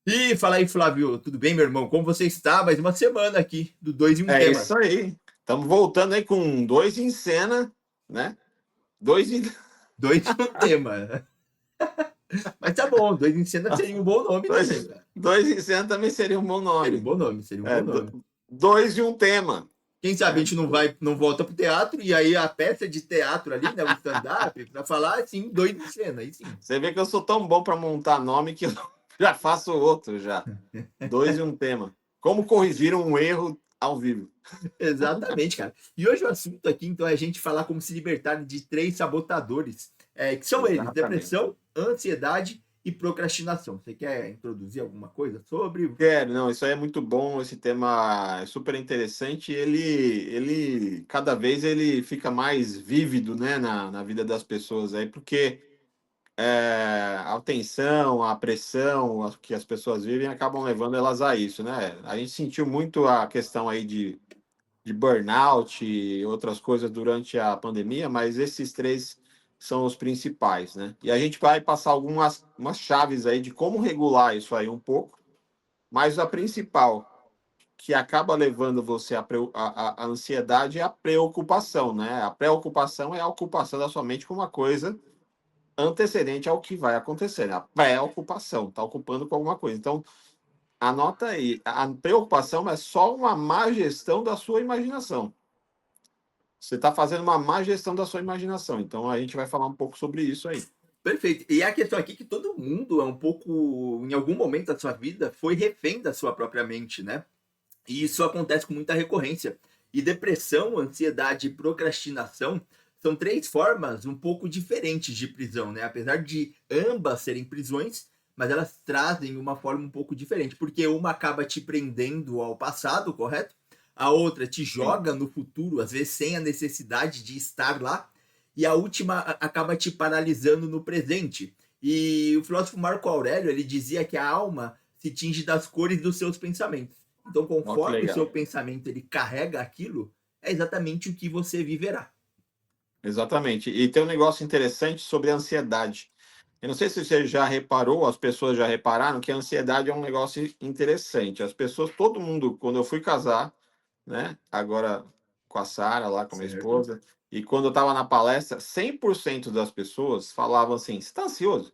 E fala aí, Flávio, tudo bem, meu irmão? Como você está? Mais uma semana aqui do Dois em um É Tema. isso aí. Estamos voltando aí com dois em cena, né? Dois em, Dois em um tema. Mas tá bom, Dois em Cena seria um bom nome também, dois, cara. dois em cena também seria um bom Seria um nome. bom nome, seria um É, bom nome. dois e um tema, Quem sabe a né? gente não volta pro teatro e aí a peça de teatro ali, né, o stand-up, pra falar assim, Dois em Cena, aí sim. Você vê que eu sou tão bom para montar nome que eu já faço outro já. Dois e um tema. Como corrigir um erro ao vivo? Exatamente, cara. E hoje o assunto aqui, então, é a gente falar como se libertar de três sabotadores, que são eles: Exatamente. depressão, ansiedade e procrastinação. Você quer introduzir alguma coisa sobre? Quero, não, isso aí é muito bom, esse tema é super interessante. Ele cada vez ele fica mais vívido, né, na vida das pessoas aí, porque a tensão, a pressão que as pessoas vivem acabam levando elas a isso, né? A gente sentiu muito a questão aí de burnout e outras coisas durante a pandemia, mas esses três são os principais, né? E a gente vai passar algumas umas chaves aí de como regular isso aí um pouco, mas a principal que acaba levando você à ansiedade é a preocupação, né? A preocupação é a ocupação da sua mente com uma coisa antecedente ao que vai acontecer, né? A preocupação, está ocupando com alguma coisa. Então, anota aí, a preocupação é só uma má gestão da sua imaginação. Você está fazendo uma má gestão da sua imaginação. Então, a gente vai falar um pouco sobre isso aí. Perfeito. E a questão aqui é que todo mundo é um pouco, em algum momento da sua vida, foi refém da sua própria mente, né? E isso acontece com muita recorrência. E depressão, ansiedade e procrastinação são três formas um pouco diferentes de prisão, né? Apesar de ambas serem prisões, mas elas trazem uma forma um pouco diferente, porque uma acaba te prendendo ao passado, correto? A outra te Sim, joga no futuro, às vezes sem a necessidade de estar lá, e a última acaba te paralisando no presente. E o filósofo Marco Aurélio, ele dizia que a alma se tinge das cores dos seus pensamentos. Então, ó que conforme o seu legal. pensamento ele carrega aquilo, é exatamente o que você viverá. Exatamente. E tem um negócio interessante sobre a ansiedade. Eu não sei se você já reparou, as pessoas já repararam que a ansiedade é um negócio interessante. As pessoas, todo mundo, quando eu fui casar, né? Agora com a Sara, lá com a minha Certo? esposa, e quando eu estava na palestra, 100% das pessoas falavam assim: "Você está ansioso?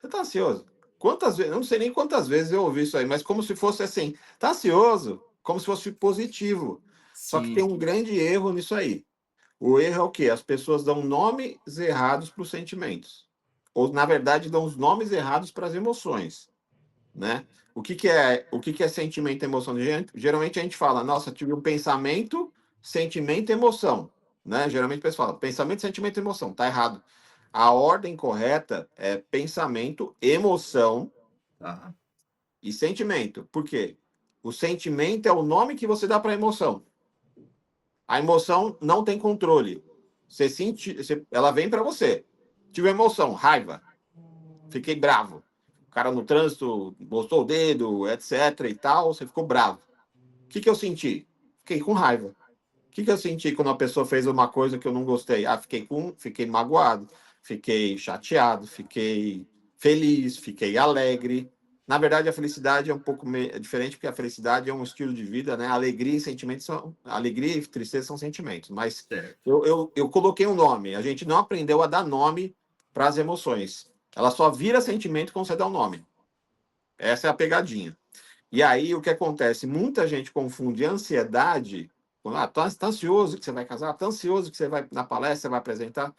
Você está ansioso?" Quantas vezes, eu não sei nem quantas vezes eu ouvi isso aí, mas como se fosse assim: "Está ansioso?" Como se fosse positivo. Só que tem Sim. um grande erro nisso aí. O erro é o quê? As pessoas dão nomes errados para os sentimentos. Ou, na verdade, dão os nomes errados para as emoções, né? O que é sentimento e emoção? Geralmente a gente fala, nossa, tive um pensamento, sentimento e emoção, né? Geralmente o pessoal fala, pensamento, sentimento e emoção. Tá errado. A ordem correta é pensamento, emoção Tá. e sentimento. Por quê? O sentimento é o nome que você dá para a emoção. A emoção não tem controle. Ela vem para você. Tive emoção, raiva, fiquei bravo. O cara no trânsito mostrou o dedo, etc e tal, você ficou bravo. O que eu senti? Fiquei com raiva. O que eu senti quando a pessoa fez uma coisa que eu não gostei? Ah, fiquei magoado, fiquei chateado, fiquei feliz, fiquei alegre. Na verdade, a felicidade é um pouco diferente, porque a felicidade é um estilo de vida, né? Alegria e tristeza são sentimentos. Mas Certo. eu coloquei um nome. A gente não aprendeu a dar nome para as emoções. Ela só vira sentimento quando você dá um nome. Essa é a pegadinha. E aí o que acontece? Muita gente confunde ansiedade, tá ansioso que você vai casar, tá ansioso que você vai na palestra, você vai apresentar,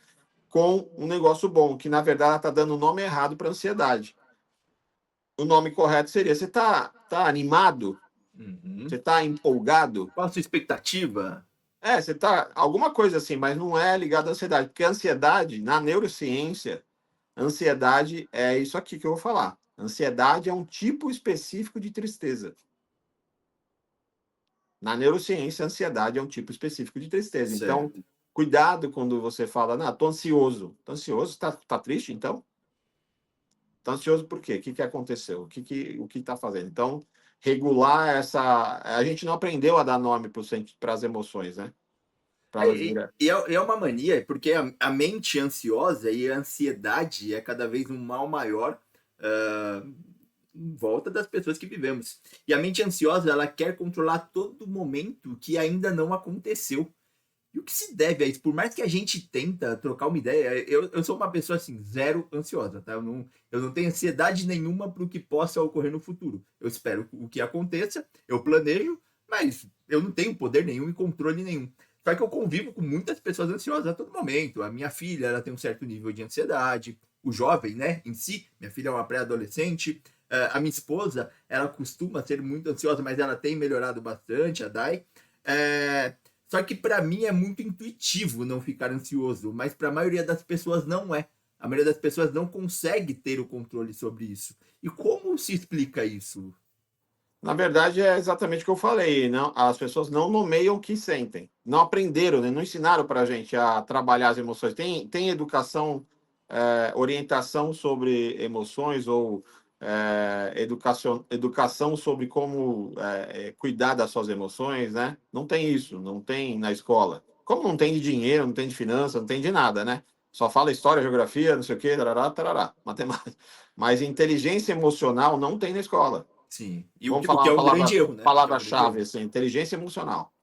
com um negócio bom, que na verdade ela está dando o nome errado para ansiedade. O nome correto seria: você tá animado? Você Uhum. tá empolgado? Qual a sua expectativa? Você tá alguma coisa assim, mas não é ligado à ansiedade, porque a ansiedade, na neurociência, ansiedade é isso aqui que eu vou falar. Ansiedade é um tipo específico de tristeza. Na neurociência, a ansiedade é um tipo específico de tristeza. Então, Certo. cuidado quando você fala, não, tô ansioso. Tô ansioso? Tá triste, então? Tá ansioso por quê? O que aconteceu? O que tá fazendo? Então, regular essa... A gente não aprendeu a dar nome para as emoções, né? Para É, elas e, virar. e é uma mania, porque a mente ansiosa e a ansiedade é cada vez um mal maior. ah, em volta das pessoas que vivemos. E a mente ansiosa, ela quer controlar todo momento que ainda não aconteceu. E o que se deve a isso? Por mais que a gente tenta trocar uma ideia, eu sou uma pessoa assim, zero ansiosa, tá? Eu não tenho ansiedade nenhuma para o que possa ocorrer no futuro. Eu espero o que aconteça, eu planejo, mas eu não tenho poder nenhum e controle nenhum. Só que eu convivo com muitas pessoas ansiosas a todo momento. A minha filha, ela tem um certo nível de ansiedade. O jovem, né, em si, minha filha é uma pré-adolescente. A minha esposa, ela costuma ser muito ansiosa, mas ela tem melhorado bastante, a Dai. É, Só que para mim é muito intuitivo não ficar ansioso, mas para a maioria das pessoas não é. A maioria das pessoas não consegue ter o controle sobre isso. E como se explica isso? Na verdade, é exatamente o que eu falei. Não, as pessoas não nomeiam o que sentem. Não aprenderam, né? Não ensinaram para a gente a trabalhar as emoções. Tem educação, orientação sobre emoções ou educação sobre como cuidar das suas emoções, né? Não tem isso, não tem na escola. Como não tem de dinheiro, não tem de finanças, não tem de nada, né? Só fala história, geografia, não sei o quê, tarará, tarará, matemática. Mas inteligência emocional não tem na escola. Sim. E Vamos o falar que é uma um grande erro, né? O que é um grande palavra-chave, erro. assim, inteligência emocional.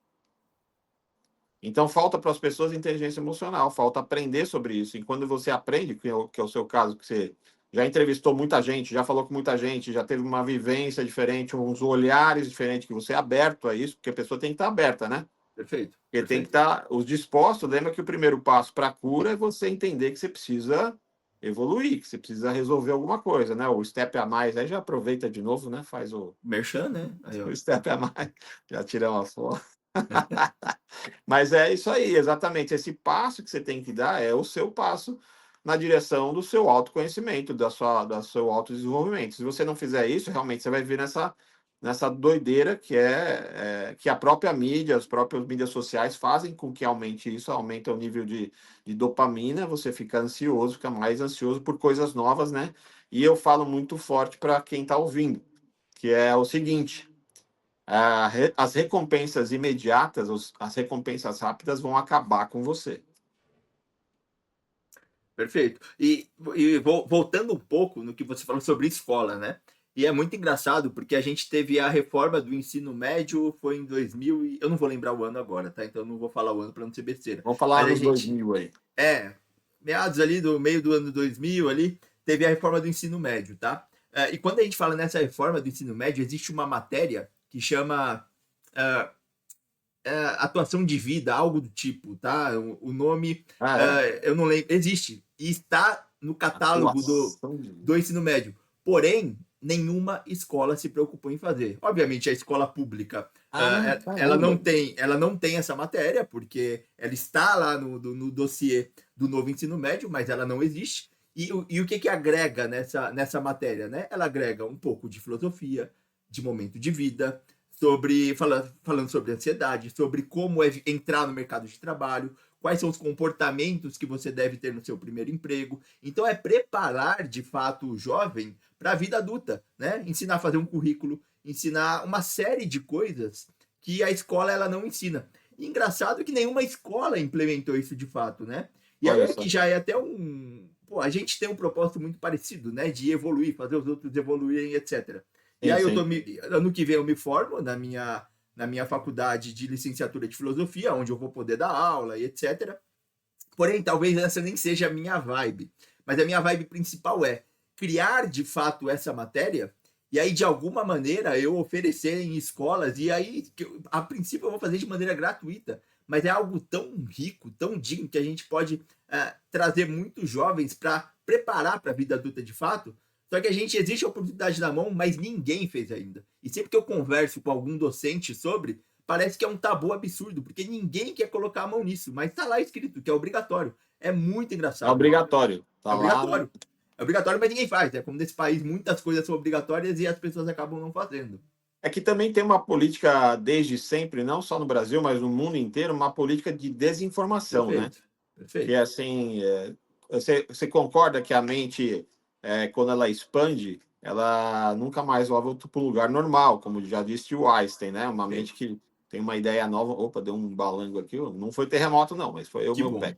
Então, falta para as pessoas inteligência emocional, falta aprender sobre isso. E quando você aprende, que é o seu caso, que você já entrevistou muita gente, já falou com muita gente, já teve uma vivência diferente, uns olhares diferentes, que você é aberto a isso, porque a pessoa tem que estar aberta, né? Perfeito, Porque tem que perfeito. estar os dispostos. Lembra que o primeiro passo para a cura é você entender que você precisa evoluir, que você precisa resolver alguma coisa, né? O step a mais, aí já aproveita de novo, né? Faz Merchan, né? Aí, ó. o step a mais, já tiramos uma foto. Mas é isso aí, exatamente. Esse passo que você tem que dar é o seu passo na direção do seu autoconhecimento, do seu autodesenvolvimento. Se você não fizer isso, realmente você vai vir nessa doideira que a própria mídia, as próprias mídias sociais fazem com que aumente isso, aumenta o nível de dopamina, você fica ansioso, fica mais ansioso por coisas novas, né? E eu falo muito forte para quem está ouvindo, que é o seguinte: as recompensas imediatas, as recompensas rápidas vão acabar com você. Perfeito. Voltando um pouco no que você falou sobre escola, né? E é muito engraçado porque a gente teve a reforma do ensino médio, foi em 2000 eu não vou lembrar o ano agora, tá? Então eu não vou falar o ano para não ser besteira. Vamos falar Mas a anos gente 2000 aí. meados ali do meio do ano 2000 ali, teve a reforma do ensino médio, tá? E quando a gente fala nessa reforma do ensino médio, existe uma matéria que chama uh, atuação de vida, algo do tipo, tá? O nome, Ah, é? eu não lembro, existe e está no catálogo Atuação de do vida. ensino médio. Porém, nenhuma escola se preocupou em fazer. Obviamente, a escola pública, Ah, ela caramba. não tem essa matéria, porque ela está lá no dossiê do novo ensino médio, mas ela não existe. E o que agrega nessa matéria, né? Ela agrega um pouco de filosofia, de momento de vida, falando sobre ansiedade, sobre como entrar no mercado de trabalho, quais são os comportamentos que você deve ter no seu primeiro emprego. Então é preparar de fato o jovem para a vida adulta, né? Ensinar a fazer um currículo, ensinar uma série de coisas que a escola ela não ensina. E engraçado que nenhuma escola implementou isso de fato, né? E aí Olha aqui só. já é até um, pô, a gente tem um propósito muito parecido, né? De evoluir, fazer os outros evoluírem, etc. E Sim, aí sim. ano que vem eu me formo na minha faculdade de licenciatura de filosofia, onde eu vou poder dar aula e etc. Porém, talvez essa nem seja a minha vibe. Mas a minha vibe principal é criar de fato essa matéria e aí de alguma maneira eu oferecer em escolas e aí a princípio eu vou fazer de maneira gratuita, mas é algo tão rico, tão digno que a gente pode trazer muitos jovens para preparar para a vida adulta de fato. Só que existe a oportunidade na mão, mas ninguém fez ainda. E sempre que eu converso com algum docente sobre, parece que é um tabu absurdo, porque ninguém quer colocar a mão nisso, mas tá lá escrito que é obrigatório. É muito É engraçado. obrigatório. É Tá lá. obrigatório. É obrigatório, mas ninguém faz. É como nesse país muitas coisas são obrigatórias e as pessoas acabam não fazendo. É que também tem uma política desde sempre, não só no Brasil, mas no mundo inteiro, uma política de desinformação, né? Perfeito. Que é Perfeito. assim, você concorda que a mente, quando ela expande, ela nunca mais volta para o lugar normal, como já disse o Einstein, né? Uma mente Perfeito. que tem uma ideia nova. Opa, deu um balango aqui. Não foi terremoto, não, mas foi o Que meu bom. pé.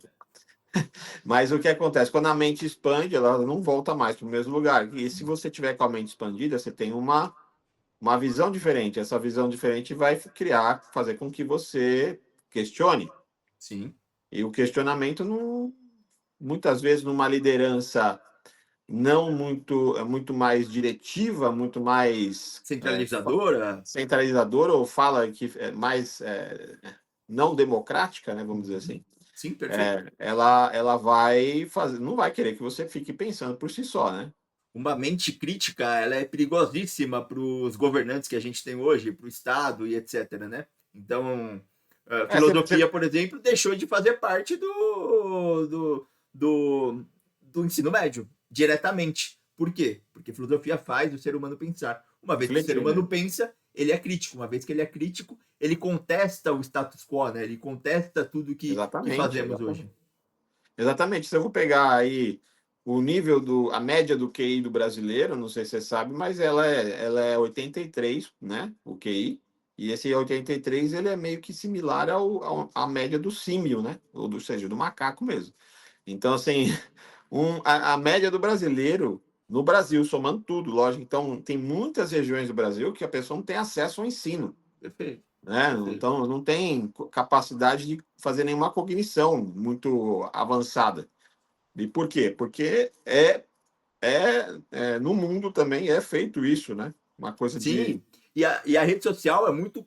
Mas o que acontece? Quando a mente expande, ela não volta mais para o mesmo lugar. E se você tiver com a mente expandida, você tem uma visão diferente. Essa visão diferente vai criar, fazer com que você questione. Sim. E o questionamento, não, muitas vezes, numa liderança não muito, muito mais diretiva, muito mais Centralizadora? centralizadora, ou fala que é mais não democrática, né, vamos dizer Uhum. assim, Sim, perfeito. ela vai fazer, não vai querer que você fique pensando por si só, né? Uma mente crítica, ela é perigosíssima para os governantes que a gente tem hoje, para o Estado e etc, né? Então, a Você, filosofia, por exemplo, deixou de fazer parte do ensino médio, diretamente. Por quê? Porque filosofia faz o ser humano pensar. Uma vez que o ser refletir, humano né? pensa, ele é crítico. Uma vez que ele é crítico, ele contesta o status quo, né? Ele contesta tudo que Exatamente, fazemos hoje. exatamente. Exatamente. Se eu vou pegar aí o nível a média do QI do brasileiro, não sei se você sabe, mas ela é 83, né? O QI. E esse 83 ele é meio que similar à média do símio, né? Ou seja, do macaco mesmo. Então, assim, a média do brasileiro, no Brasil, somando tudo, lógico. Então, tem muitas regiões do Brasil que a pessoa não tem acesso ao ensino, Perfeito, né? perfeito. Então, não tem capacidade de fazer nenhuma cognição muito avançada. E por quê? Porque no mundo também é feito isso, né? Uma coisa de. Sim, e a rede social é muito.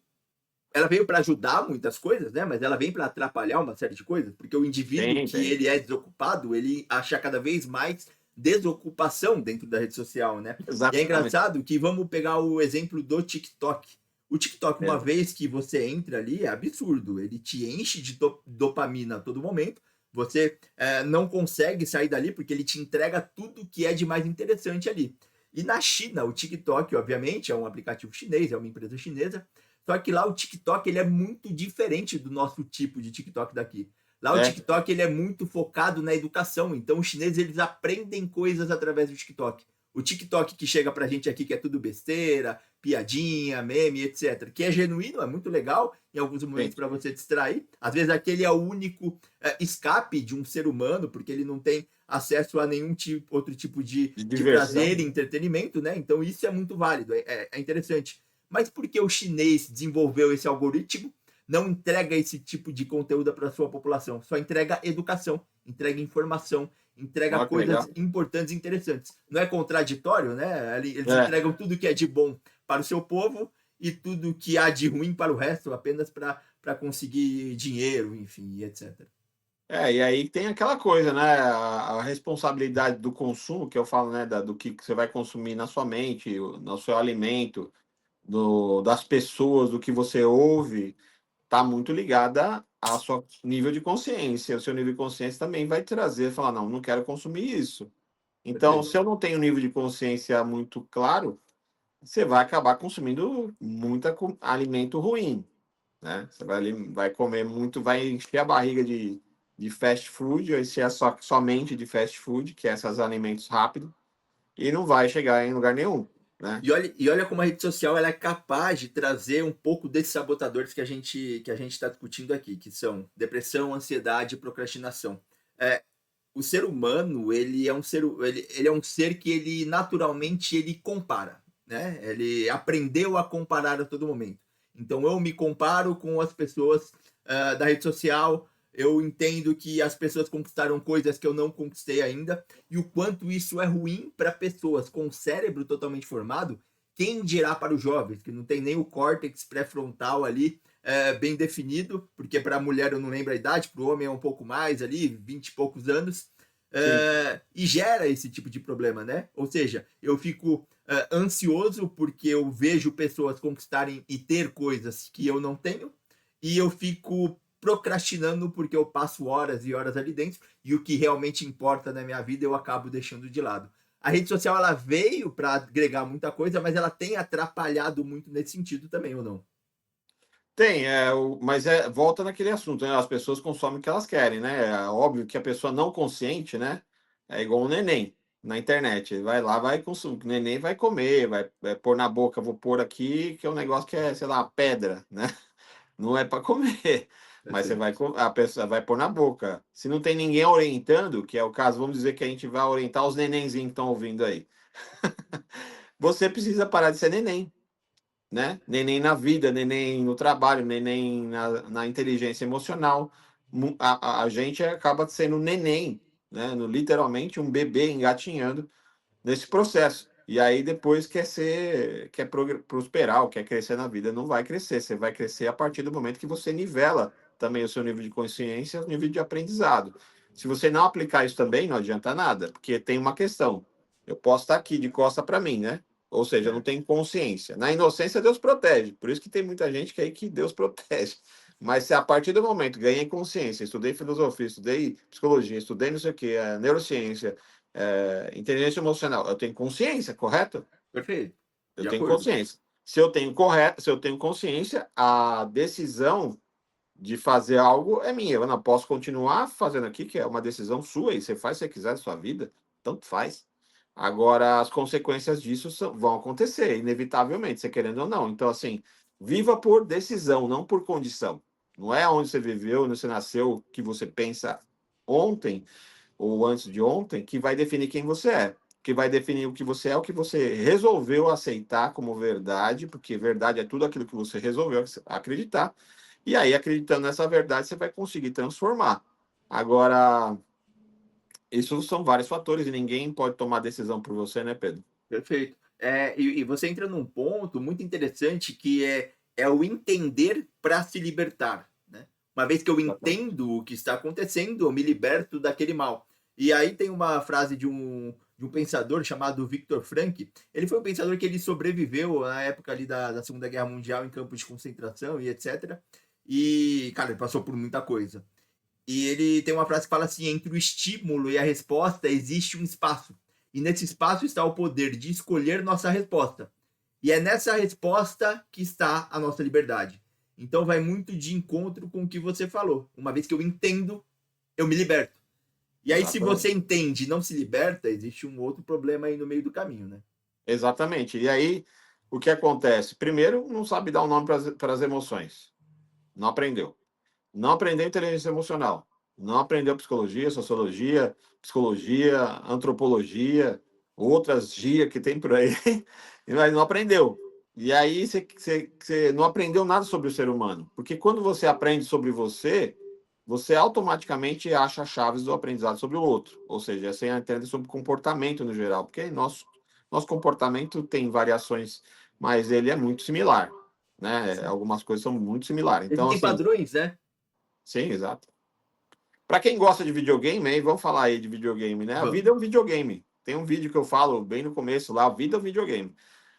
Ela veio para ajudar muitas coisas, né? Mas ela vem para atrapalhar uma série de coisas, porque o indivíduo Tem, que tem. ele é desocupado, ele acha cada vez mais desocupação dentro da rede social, né? E é Exatamente. engraçado que vamos pegar o exemplo do TikTok. O TikTok, uma É, vez que você entra ali, é absurdo. Ele te enche de dopamina a todo momento. Você não consegue sair dali porque ele te entrega tudo que é de mais interessante ali. E na China, o TikTok, obviamente, é um aplicativo chinês, é uma empresa chinesa. Só que lá o TikTok ele é muito diferente do nosso tipo de TikTok daqui. Lá o é, TikTok ele é muito focado na educação, então os chineses eles aprendem coisas através do TikTok. O TikTok que chega pra gente aqui que é tudo besteira, piadinha, meme, etc, que é genuíno, é muito legal em alguns momentos tem. para você distrair. Às vezes aquele é o único escape de um ser humano, porque ele não tem acesso a nenhum outro tipo De de diversão, prazer e né? entretenimento, né? Então isso é muito válido, é interessante. Mas por que o chinês desenvolveu esse algoritmo? Não entrega esse tipo de conteúdo para a sua população, só entrega educação, entrega informação, entrega Olha que coisas legal. importantes e interessantes. Não é contraditório, né? Eles É, entregam tudo que é de bom para o seu povo e tudo que há de ruim para o resto, apenas para conseguir dinheiro, enfim, etc. e aí tem aquela coisa, né? A responsabilidade do consumo, que eu falo, né? Do que você vai consumir na sua mente, no seu alimento, das pessoas, do que você ouve, está muito ligada ao seu nível de consciência. O seu nível de consciência também vai trazer, falar, não, não quero consumir isso. Então, Perfeito. se eu não tenho um nível de consciência muito claro, você vai acabar consumindo muito alimento ruim, né? Você vai comer muito, vai encher a barriga de fast food, ou encher somente de fast food, que é esses alimentos rápidos, e não vai chegar em lugar nenhum, né? E olha como a rede social ela é capaz de trazer um pouco desses sabotadores que a gente está discutindo aqui, que são depressão, ansiedade e procrastinação. O ser humano ele é um ser que ele naturalmente ele compara, né? Ele aprendeu a comparar a todo momento. Então eu me comparo com as pessoas da rede social. Eu entendo que as pessoas conquistaram coisas que eu não conquistei ainda e o quanto isso é ruim para pessoas com o cérebro totalmente formado. Quem dirá para os jovens que não tem nem o córtex pré-frontal ali bem definido, porque para a mulher eu não lembro a idade, para o homem é um pouco mais ali, 20 e poucos anos, Sim, e gera esse tipo de problema, né? Ou seja, eu fico ansioso porque eu vejo pessoas conquistarem e ter coisas que eu não tenho, e eu fico procrastinando porque eu passo horas e horas ali dentro e o que realmente importa na minha vida eu acabo deixando de lado. A rede social ela veio para agregar muita coisa, mas ela tem atrapalhado muito nesse sentido também, ou não? tem, mas volta naquele assunto, né? As pessoas consomem o que elas querem, né? É óbvio que a pessoa não consciente, né? É igual um neném na internet. Ele vai lá, vai consumir. O neném vai comer, vai pôr na boca, vou pôr aqui, que é um negócio que é, sei lá, pedra, né? Não é para comer. mas você Perfeito. a pessoa vai pôr na boca. Se não tem ninguém orientando, que é o caso, vamos dizer que a gente vai orientar os nenenzinhos que estão ouvindo aí. Você precisa parar de ser neném, né? Neném na vida, neném no trabalho, neném na inteligência emocional. A gente acaba sendo neném, né? Literalmente um bebê engatinhando nesse processo. E aí depois quer prosperar, ou quer crescer na vida, não vai crescer. Você vai crescer a partir do momento que você nivela também o seu nível de consciência, o nível de aprendizado. Se você não aplicar isso também, não adianta nada, porque tem uma questão. Eu posso estar aqui de costa para mim, né? Ou seja, eu não Certo. tenho consciência. Na inocência, Deus protege. Por isso que tem muita gente que é aí que Deus protege. Mas se a partir do momento ganhei consciência, estudei filosofia, estudei psicologia, estudei não sei o que, neurociência, inteligência emocional, eu tenho consciência, correto? Perfeito. Eu De tenho acordo. consciência. Se eu tenho consciência, a decisão de fazer algo é minha. Eu não posso continuar fazendo aqui, que é uma decisão sua, e você faz o que você quiser da sua vida, tanto faz. Agora, as consequências disso vão acontecer, inevitavelmente, você querendo ou não. Então, assim, viva por decisão, não por condição. Não é onde você viveu, onde você nasceu, que você pensa ontem ou antes de ontem, que vai definir quem você é. Que vai definir o que você é, o que você resolveu aceitar como verdade, porque verdade é tudo aquilo que você resolveu acreditar. E aí, acreditando nessa verdade, você vai conseguir transformar. Agora, isso são vários fatores e ninguém pode tomar decisão por você, né, Pedro? Perfeito. E você entra num ponto muito interessante que é o entender para se libertar, né? Uma vez que eu Exatamente. entendo o que está acontecendo, eu me liberto daquele mal. E aí tem uma frase de um pensador chamado Viktor Frankl. Ele foi um pensador que ele sobreviveu na época ali da Segunda Guerra Mundial em campos de concentração e etc. E, cara, ele passou por muita coisa. E ele tem uma frase que fala assim: entre o estímulo e a resposta existe um espaço. E nesse espaço está o poder de escolher nossa resposta. E é nessa resposta que está a nossa liberdade. Então vai muito de encontro com o que você falou. Uma vez que eu entendo, eu me liberto. E aí, se você Exatamente. entende e não se liberta, existe um outro problema aí no meio do caminho, né? Exatamente. E aí, o que acontece? Primeiro, não sabe dar um nome para as emoções. Não aprendeu. Não aprendeu inteligência emocional, não aprendeu psicologia, sociologia, psicologia, antropologia, outras GIA que tem por aí, mas não aprendeu. E aí você não aprendeu nada sobre o ser humano, porque quando você aprende sobre você, você automaticamente acha as chaves do aprendizado sobre o outro, ou seja, você entende sobre comportamento no geral, porque nosso comportamento tem variações, mas ele é muito similar, né? Sim. Algumas coisas são muito similares. Então, Existem assim, padrões, né? sim, exato. Para quem gosta de videogame, aí, vamos falar aí de videogame, né? A vida é Vamos. um videogame. Tem um vídeo que eu falo bem no começo lá, a vida é um videogame.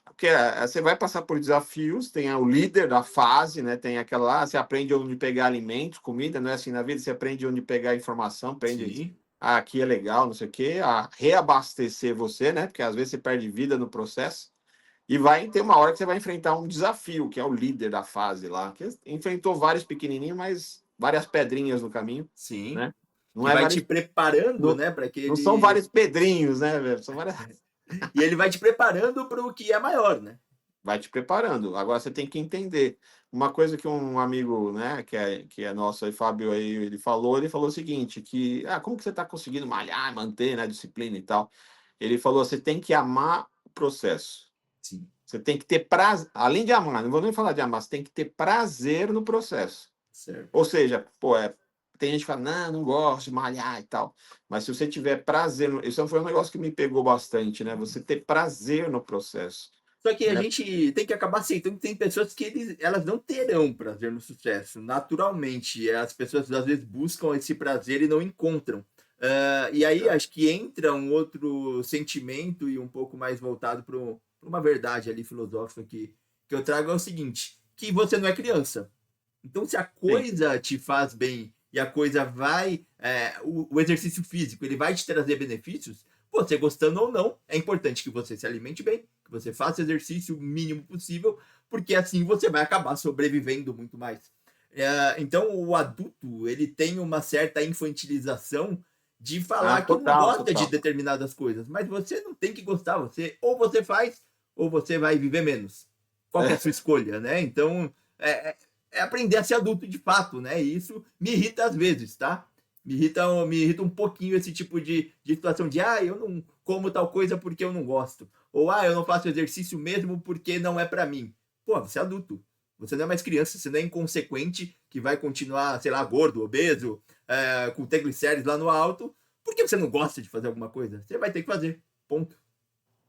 Porque você vai passar por desafios, tem o líder da fase, né? Tem aquela lá, você aprende onde pegar alimentos, comida, não é assim na vida, você aprende onde pegar informação, aprende Sim. aqui é legal, não sei o quê, a reabastecer você, né? Porque às vezes você perde vida no processo. E vai ter uma hora que você vai enfrentar um desafio, que é o líder da fase lá, que enfrentou vários pequenininhos, mas várias pedrinhas no caminho, Sim. né? Não Que é vai te vários, preparando, não, né, para não são aquele. vários pedrinhos, né, velho? São várias. E ele vai te preparando para o que é maior, né? Vai te preparando. Agora você tem que entender. Uma coisa que um amigo, né, que é nosso aí, Fábio, aí, ele falou o seguinte, que, como que você está conseguindo malhar, manter, né, disciplina e tal? Ele falou, você tem que amar o processo. Sim. Você tem que ter prazer, além de amar, não vou nem falar de amar, você tem que ter prazer no processo. Certo. Ou seja, pô, tem gente que fala, não, não gosto de malhar e tal. Mas se você tiver prazer, isso foi um negócio que me pegou bastante, né? Você ter prazer no processo, Só que a né? gente tem que acabar aceitando que tem pessoas que elas não terão prazer no sucesso. Naturalmente, as pessoas às vezes buscam esse prazer e não encontram. E aí acho que entra um outro sentimento e um pouco mais voltado para uma verdade ali filosófica que eu trago é o seguinte, que você não é criança. Então, se a Sim, coisa te faz bem e a coisa vai. O exercício físico ele vai te trazer benefícios, você gostando ou não, é importante que você se alimente bem, que você faça exercício o mínimo possível, porque assim você vai acabar sobrevivendo muito mais. Então, o adulto ele tem uma certa infantilização de falar que não total, gosta de total. determinadas coisas, mas você não tem que gostar, você faz ou você vai viver menos. Qual que é a sua escolha, né? Então, é aprender a ser adulto de fato, né? E isso me irrita às vezes, tá? Me irrita um pouquinho esse tipo de situação de, eu não como tal coisa porque eu não gosto. Ou, eu não faço exercício mesmo porque não é para mim. Pô, você é adulto. Você não é mais criança, você não é inconsequente que vai continuar, sei lá, gordo, obeso, com triglicérides lá no alto, porque você não gosta de fazer alguma coisa. Você vai ter que fazer. Ponto.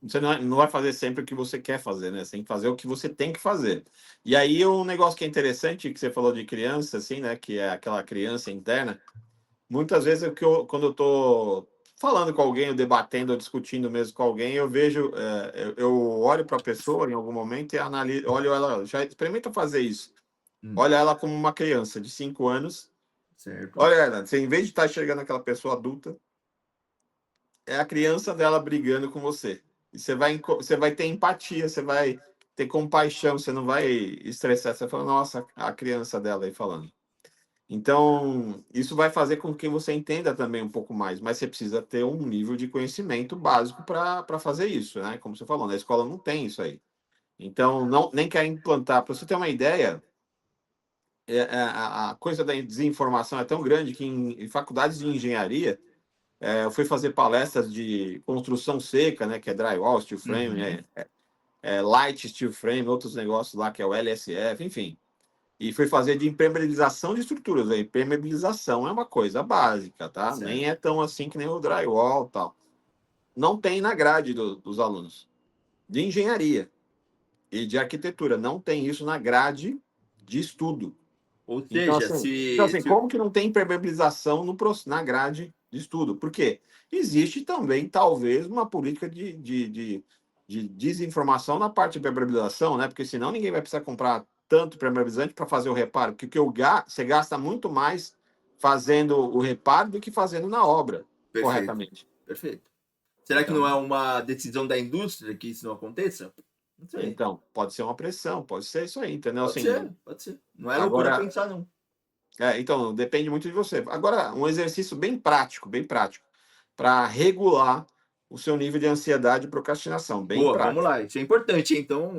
Você não vai fazer sempre o que você quer fazer, né? Você tem que fazer o que você tem que fazer. E aí, um negócio que é interessante, que você falou de criança, assim, né? Que é aquela criança interna. Muitas vezes, quando eu tô falando com alguém, ou debatendo, ou discutindo mesmo com alguém, eu vejo, eu olho para a pessoa em algum momento e analiso, olho ela, já experimenta fazer isso. Olha ela como uma criança de 5 anos. Certo. Olha ela, você, em vez de estar enxergando aquela pessoa adulta, é a criança dela brigando com você. E você vai ter empatia, você vai ter compaixão, você não vai estressar. Você fala, nossa, a criança dela aí falando. Então, isso vai fazer com que você entenda também um pouco mais, mas você precisa ter um nível de conhecimento básico para fazer isso, né? Como você falou, na escola não tem isso aí. Então, não, nem quer implantar. Para você ter uma ideia, a coisa da desinformação é tão grande que em faculdades de engenharia, eu fui fazer palestras de construção seca, né? Que é drywall, steel frame, Uhum. né? Light steel frame, outros negócios lá, que é o LSF, enfim. E fui fazer de impermeabilização de estruturas. A impermeabilização é uma coisa básica, tá? Nem Certo. é tão assim que nem o drywall e tal. Não tem na grade dos alunos. De engenharia e de arquitetura, não tem isso na grade de estudo. Ou Então, seja, se como que não tem impermeabilização na grade de estudo? Por quê? Existe também, talvez, uma política de desinformação na parte de impermeabilização, né? Porque senão ninguém vai precisar comprar tanto impermeabilizante para fazer o reparo, porque você gasta muito mais fazendo o reparo do que fazendo na obra, perfeito, corretamente. perfeito. Será que não é Então, uma decisão da indústria que isso não aconteça? Não sei. pode ser uma pressão, pode ser isso aí, entendeu? Pode Assim, ser, pode ser. Não é loucura agora, pensar, não. então, depende muito de você. Agora, um exercício bem prático, para regular o seu nível de ansiedade e procrastinação, bem Boa, vamos prático. lá. Isso é importante, hein? Então,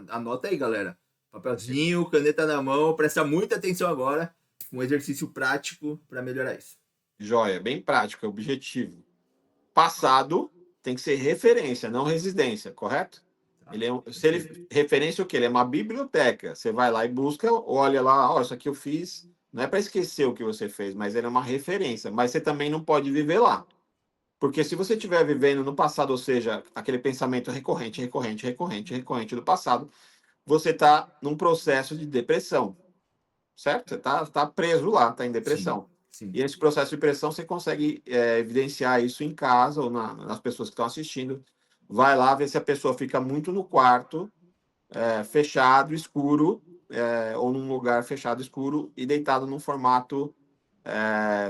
anota aí, galera. Papelzinho, caneta na mão, presta muita atenção agora. Um exercício prático para melhorar isso. Joia, bem prático, é objetivo. Passado tem que ser referência, não residência, correto? Tá? Ele é, se Perfeito. ele referência o quê? Ele é uma biblioteca. Você vai lá e busca, olha lá, ó, isso aqui eu fiz. Não é para esquecer o que você fez, mas ele é uma referência. Mas você também não pode viver lá. Porque se você estiver vivendo no passado, ou seja, aquele pensamento recorrente do passado, você está num processo de depressão, certo? Você tá preso lá, está em Sim, depressão. sim. E esse processo de depressão você consegue evidenciar isso em casa ou nas pessoas que estão assistindo. Vai lá ver se a pessoa fica muito no quarto, fechado, escuro, ou num lugar fechado, escuro e deitado num formato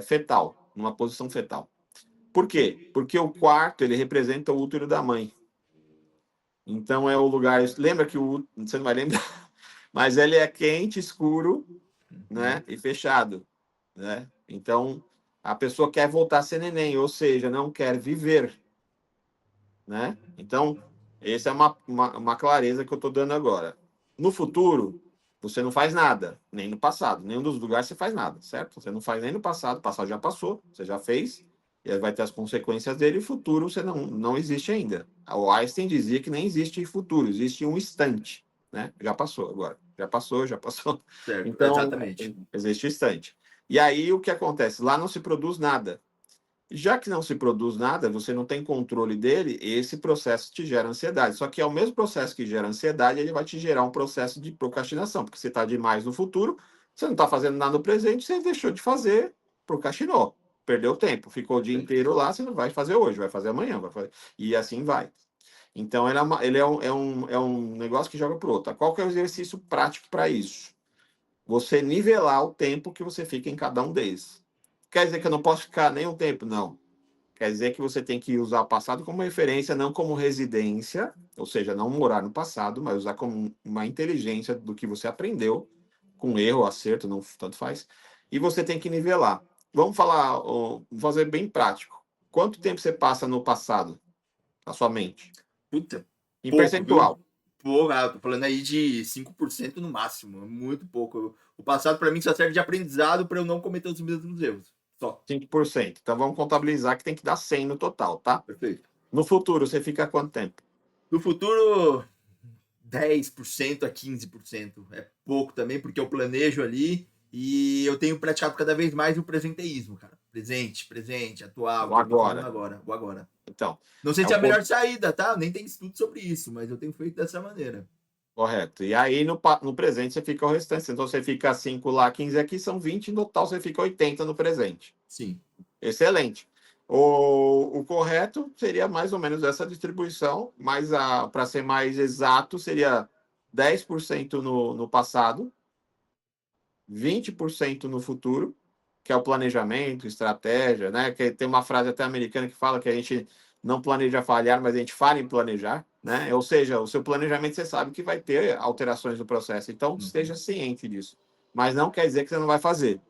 fetal, numa posição fetal. Por quê? Porque o quarto ele representa o útero da mãe. Então é o lugar. Lembra que você não vai lembrar, mas ele é quente, escuro, Uhum. né? E fechado, né? Então a pessoa quer voltar a ser neném, ou seja, não quer viver, né? Então essa é uma clareza que eu estou dando agora. No futuro, você não faz nada, nem no passado, nenhum dos lugares você faz nada, certo? Você não faz nem no passado, o passado já passou, você já fez, e aí vai ter as consequências dele, e o futuro você não existe ainda. O Einstein dizia que nem existe futuro, existe um instante, né? Já passou agora, já passou, já passou. Certo, Então, exatamente. existe o instante. E aí o que acontece? Lá não se produz nada. Já que não se produz nada, você não tem controle dele, esse processo te gera ansiedade. Só que é o mesmo processo que gera ansiedade, ele vai te gerar um processo de procrastinação, porque você está demais no futuro, você não está fazendo nada no presente, você deixou de fazer, procrastinou, perdeu tempo, ficou o dia Perfeito. inteiro lá, você não vai fazer hoje, vai fazer amanhã, vai fazer... e assim vai. Então, ele é um negócio que joga para o outro. Qual que é o exercício prático para isso? Você nivelar o tempo que você fica em cada um deles. Quer dizer que eu não posso ficar nem um tempo? Não. Quer dizer que você tem que usar o passado como referência, não como residência, ou seja, não morar no passado, mas usar como uma inteligência do que você aprendeu, com erro, acerto, não tanto faz. E você tem que nivelar. Vamos falar, vamos fazer bem prático. Quanto tempo você passa no passado, na sua mente? Puta, Em pouco, viu? percentual. Porra, eu tô falando aí de 5% no máximo, muito pouco. O passado para mim só serve de aprendizado para eu não cometer os mesmos erros. Só. 5%. Então vamos contabilizar que tem que dar 100 no total, tá? Perfeito. No futuro, você fica quanto tempo? No futuro, 10% a 15%. É pouco também, porque eu planejo ali e eu tenho praticado cada vez mais o presenteísmo, cara. Presente, presente, atual, O que eu tô fazendo agora. agora, o agora. Então, Não sei é se é o a melhor saída, tá? Nem tem estudo sobre isso, mas eu tenho feito dessa maneira. correto. E aí no presente você fica o restante. Então você fica 5 lá, 15 aqui, são 20 no total você fica 80 no presente. Sim. Excelente. O correto seria mais ou menos essa distribuição, mas para ser mais exato, seria 10% no passado, 20% no futuro, que é o planejamento, estratégia, né? Que tem uma frase até americana que fala que a gente não planeja falhar, mas a gente falha em planejar, né? Ou seja, o seu planejamento você sabe que vai ter alterações no processo, então esteja Uhum. ciente disso. Mas não quer dizer que você não vai fazer.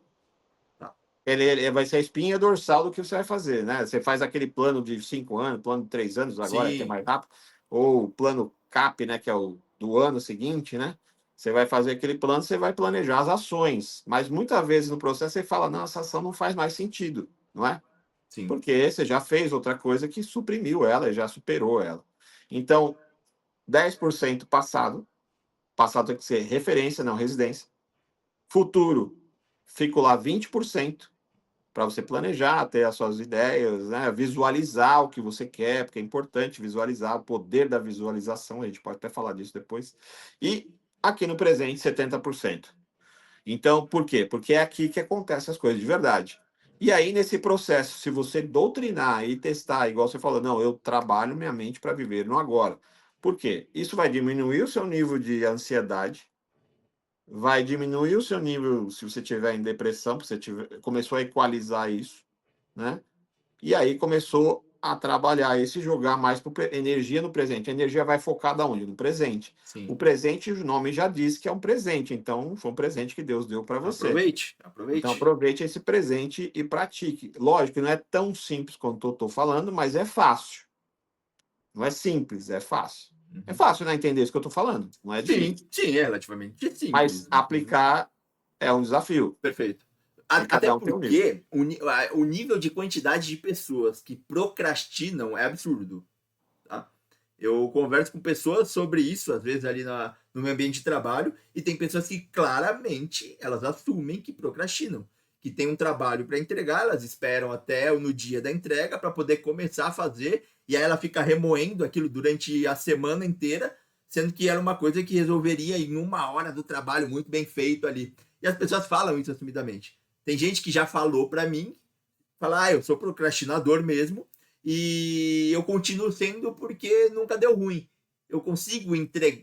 Tá. Ele vai ser a espinha dorsal do que você vai fazer, né? Você faz aquele plano de 5 anos, plano de 3 anos agora, que é Sim. mais rápido, ou plano CAP, né? Que é o do ano seguinte, né? Você vai fazer aquele plano, você vai planejar as ações. Mas muitas vezes no processo você fala, não, essa ação não faz mais sentido, não é? Sim. Porque você já fez outra coisa que suprimiu ela, já superou ela. Então, 10% passado, passado tem que ser referência, não residência. Futuro, fico lá 20% para você planejar, ter as suas ideias, né? Visualizar o que você quer, porque é importante visualizar o poder da visualização, a gente pode até falar disso depois. E aqui no presente, 70%. Então, por quê? Porque é aqui que acontecem as coisas de verdade. E aí, nesse processo, se você doutrinar e testar, igual você falou, não, eu trabalho minha mente para viver no agora. Por quê? Isso vai diminuir o seu nível de ansiedade, vai diminuir o seu nível, se você tiver em depressão, se você começou a equalizar isso, né? E aí começou a trabalhar esse jogar mais energia no presente. A energia vai focada onde? No presente. O Sim. presente, o nome já diz que é um presente, então foi um presente que Deus deu para você. Aproveite, Então aproveite. aproveite esse presente e pratique. Lógico que não é tão simples quanto eu estou falando, mas é fácil. Não é simples, é fácil. É Uhum. fácil, né, entender isso que eu estou falando. Não é Sim, difícil. sim, é relativamente Mas simples. Uhum. aplicar é um desafio. Perfeito. E Até cada um tem um nível. porque o nível de quantidade de pessoas que procrastinam é absurdo. Tá? Eu converso com pessoas sobre isso, às vezes ali no meu ambiente de trabalho, e tem pessoas que claramente elas assumem que procrastinam, que tem um trabalho para entregar, elas esperam até no dia da entrega para poder começar a fazer, e aí ela fica remoendo aquilo durante a semana inteira, sendo que era uma coisa que resolveria em 1 hora do trabalho muito bem feito ali. E as pessoas falam isso assumidamente. Tem gente que já falou para mim, fala, eu sou procrastinador mesmo, e eu continuo sendo porque nunca deu ruim. Eu consigo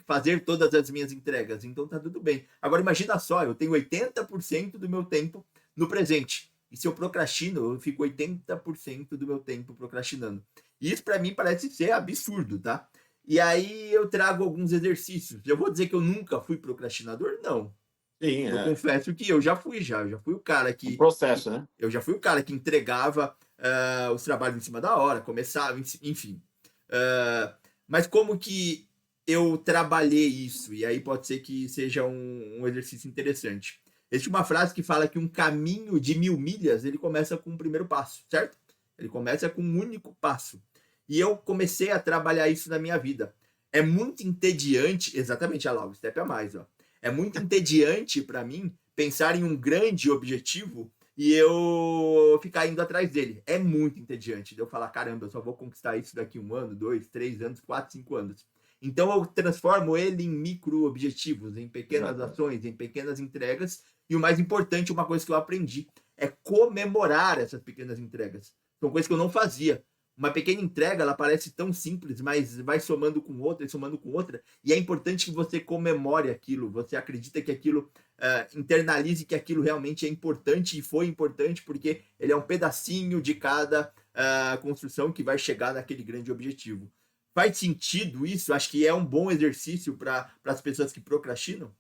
fazer todas as minhas entregas, então tá tudo bem. Agora imagina só, eu tenho 80% do meu tempo no presente. E se eu procrastino, eu fico 80% do meu tempo procrastinando. E isso para mim parece ser absurdo, tá? E aí eu trago alguns exercícios. Eu vou dizer que eu nunca fui procrastinador? Não. Sim, Eu é confesso que eu já fui já. Eu já fui o cara um que processo, né? eu já fui o cara que entregava os trabalhos em cima da hora, começava, enfim. Uh, mas como que eu trabalhei isso? E aí pode ser que seja um exercício interessante. Existe uma frase que fala que um caminho de 1000 milhas ele começa com o primeiro passo, certo? Ele começa com um único passo. E eu comecei a trabalhar isso na minha vida. É muito entediante, exatamente, olha lá, o step a mais, ó. É muito entediante para mim pensar em um grande objetivo e eu ficar indo atrás dele. É muito entediante. De eu falar, caramba, eu só vou conquistar isso daqui 1 ano, 2, 3 anos, 4, 5 anos. Então eu transformo ele em micro objetivos, em pequenas Exatamente. ações, em pequenas entregas. E o mais importante, uma coisa que eu aprendi, é comemorar essas pequenas entregas. São coisas que eu não fazia. Uma pequena entrega, ela parece tão simples, mas vai somando com outra e somando com outra. E é importante que você comemore aquilo. Você acredita que aquilo internalize que aquilo realmente é importante e foi importante porque ele é um pedacinho de cada construção que vai chegar naquele grande objetivo. Faz sentido isso? Acho que é um bom exercício para as pessoas que procrastinam?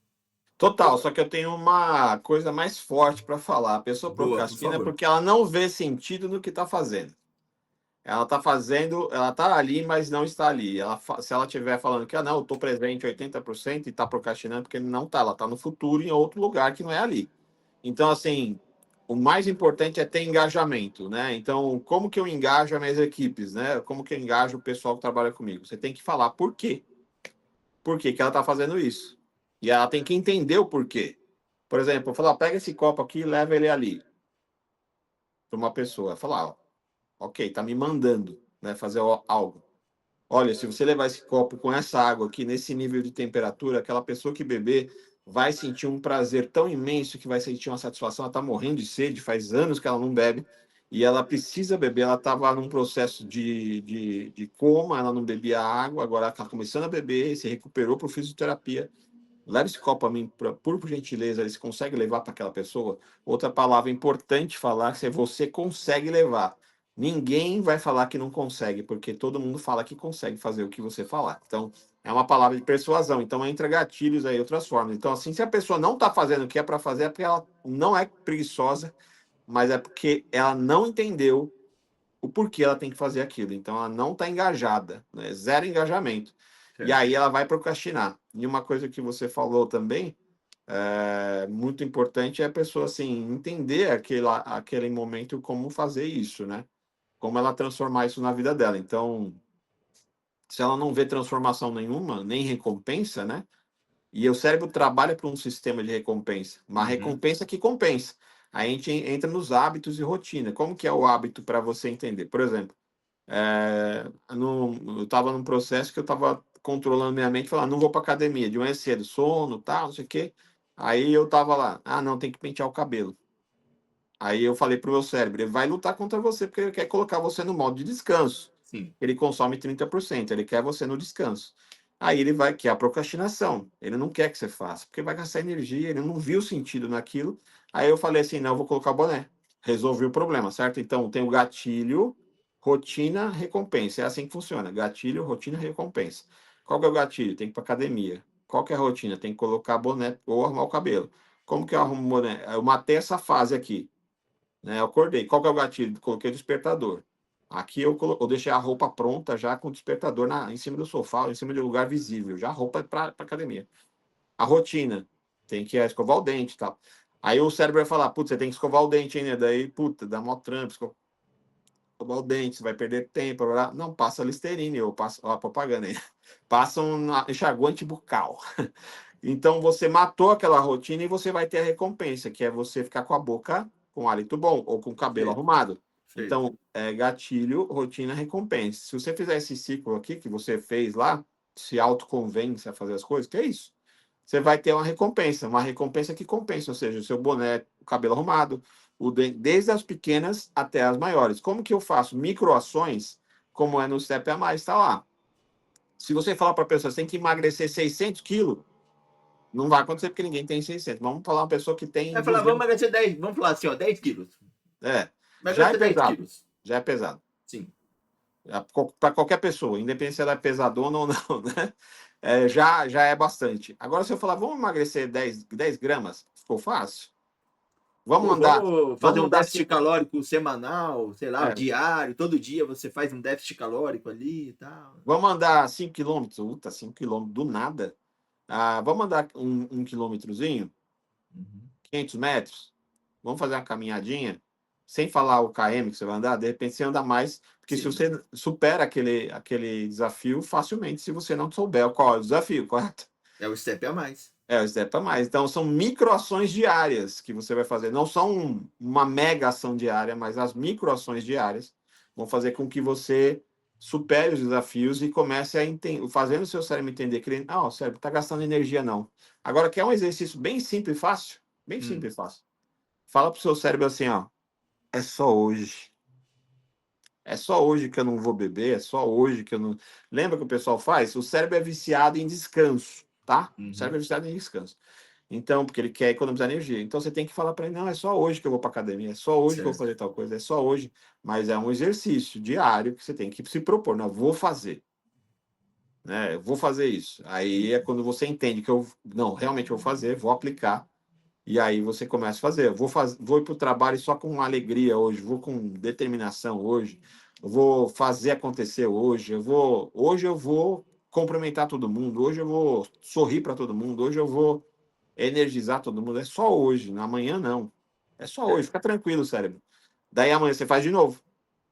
Total, só que eu tenho uma coisa mais forte para falar. A pessoa Boa, por procrastina favor. porque ela não vê sentido no que está fazendo. ela está fazendo, ela está ali, mas não está ali. Se ela estiver falando que, não, eu estou presente 80% e está procrastinando, porque não está, ela está no futuro em outro lugar que não é ali. Então, assim, o mais importante é ter engajamento, né? Então, como que eu engajo as minhas equipes, né? Como que eu engajo o pessoal que trabalha comigo? Você tem que falar por quê. Por que que ela está fazendo isso? E ela tem que entender o porquê. Por exemplo, eu falar, pega esse copo aqui e leva ele ali para uma pessoa. Falar, ok, tá me mandando, né, fazer algo. Olha, se você levar esse copo com essa água aqui nesse nível de temperatura, aquela pessoa que beber vai sentir um prazer tão imenso que vai sentir uma satisfação. Ela está morrendo de sede, faz anos que ela não bebe e ela precisa beber. Ela estava num processo de coma, ela não bebia água, agora ela está começando a beber, se recuperou por fisioterapia. Leva esse copo a mim, por gentileza, eles conseguem levar para aquela pessoa? Outra palavra importante falar é você consegue levar. Ninguém vai falar que não consegue, porque todo mundo fala que consegue fazer o que você falar. Então, é uma palavra de persuasão. Então, entra gatilhos aí, outras formas. Então, assim, se a pessoa não está fazendo o que é para fazer, é porque ela não é preguiçosa, mas é porque ela não entendeu o porquê ela tem que fazer aquilo. Então, ela não está engajada, né? Zero engajamento. E Certo. aí ela vai procrastinar. E uma coisa que você falou também, muito importante, é a pessoa assim, entender aquele momento como fazer isso, né? Como ela transformar isso na vida dela. Então, se ela não vê transformação nenhuma, nem recompensa, né? E o cérebro trabalha para um sistema de recompensa, uma Uhum. recompensa que compensa. Aí a gente entra nos hábitos e rotina. Como que é o hábito para você entender? Por exemplo, eu estava num processo que eu estava controlando minha mente, falando, não vou para academia, de manhã cedo, sono, tal, não sei o quê. Aí eu estava lá, não, tem que pentear o cabelo. Aí eu falei pro meu cérebro, ele vai lutar contra você porque ele quer colocar você no modo de descanso. Sim. Ele consome 30%, ele quer você no descanso. Aí ele vai, que é a procrastinação. Ele não quer que você faça, porque vai gastar energia, ele não viu sentido naquilo. Aí eu falei assim, não, eu vou colocar o boné. Resolvi o problema, certo? Então tem o gatilho, rotina, recompensa. É assim que funciona. Gatilho, rotina, recompensa. Qual que é o gatilho? Tem que ir para academia. Qual que é a rotina? Tem que colocar boné ou arrumar o cabelo. Como que eu arrumo o boné? Eu matei essa fase aqui, né? Eu acordei. Qual que é o gatilho? Coloquei o despertador. Aqui eu deixei a roupa pronta já com o despertador em cima do sofá, em cima de um lugar visível, já roupa para academia. A rotina, tem que escovar o dente e tal. Aí o cérebro vai falar, putz, você tem que escovar o dente ainda, daí, puta, dá mó trampo, escovar o dente, você vai perder tempo, blá, blá. Não, passa Listerine, ou passa, ó, a propaganda aí, passa um enxaguante bucal. Então você matou aquela rotina e você vai ter a recompensa, que é você ficar com a boca com hálito bom ou com o cabelo Perfeito. arrumado. Perfeito. Então, gatilho, rotina, recompensa. Se você fizer esse ciclo aqui que você fez lá, se autoconvence a fazer as coisas, que é isso? Você vai ter uma recompensa que compensa, ou seja, o seu boné, o cabelo arrumado, desde as pequenas até as maiores. Como que eu faço microações, como é no Step a Mais, está lá. Se você falar para a pessoa, você tem que emagrecer 600 quilos, não vai acontecer porque ninguém tem 600. Vamos falar uma pessoa que tem Vai falar, vamos 200. emagrecer 10, vamos falar assim, ó, 10 quilos. É, já é Emagrecer 10 pesado. quilos. Já é pesado. Sim. Para qualquer pessoa, independente se ela é pesadona ou não, né? Já é bastante. Agora, se eu falar, vamos emagrecer 10 gramas, ficou fácil. Vamos Pô, andar, vamos fazer vamos um andar, déficit calórico semanal, sei lá, é, diário, todo dia você faz um déficit calórico ali e tal. vamos andar 5 quilômetros. Puta, 5 quilômetros do nada. Vamos andar um quilômetrozinho, Uhum. 500 metros. Vamos fazer uma caminhadinha, sem falar o km que você vai andar, de repente você anda mais, porque se Sim. você supera aquele desafio facilmente, se você não souber qual é o desafio, correto? É o step a mais. É, o step a mais. Então, são microações diárias que você vai fazer. Não são uma mega ação diária, mas as microações diárias vão fazer com que você supere os desafios e comece a entender, fazendo o seu cérebro entender que ele, o cérebro está gastando energia, não. Agora, quer um exercício bem simples e fácil? Bem Hum. simples e fácil. Fala pro seu cérebro assim, ó, é só hoje. É só hoje que eu não vou beber, é só hoje que eu não. Lembra que o pessoal faz? O cérebro é viciado em descanso, tá? O cérebro Uhum. é viciado em descanso. Então, porque ele quer economizar energia. Então, você tem que falar para ele: não, é só hoje que eu vou para academia, é só hoje que eu vou Certo. fazer tal coisa, é só hoje. Mas é um exercício diário que você tem que se propor: não, vou fazer, né? Eu vou fazer isso. Aí é quando você entende que eu, não, realmente eu vou fazer, vou aplicar. E aí você começa a fazer. Vou ir para o trabalho só com alegria hoje, vou com determinação hoje. eu vou fazer acontecer hoje eu vou cumprimentar todo mundo, hoje eu vou sorrir para todo mundo, hoje eu vou energizar todo mundo. É só hoje, amanhã não. É só hoje, fica tranquilo, cérebro. Daí amanhã você faz de novo.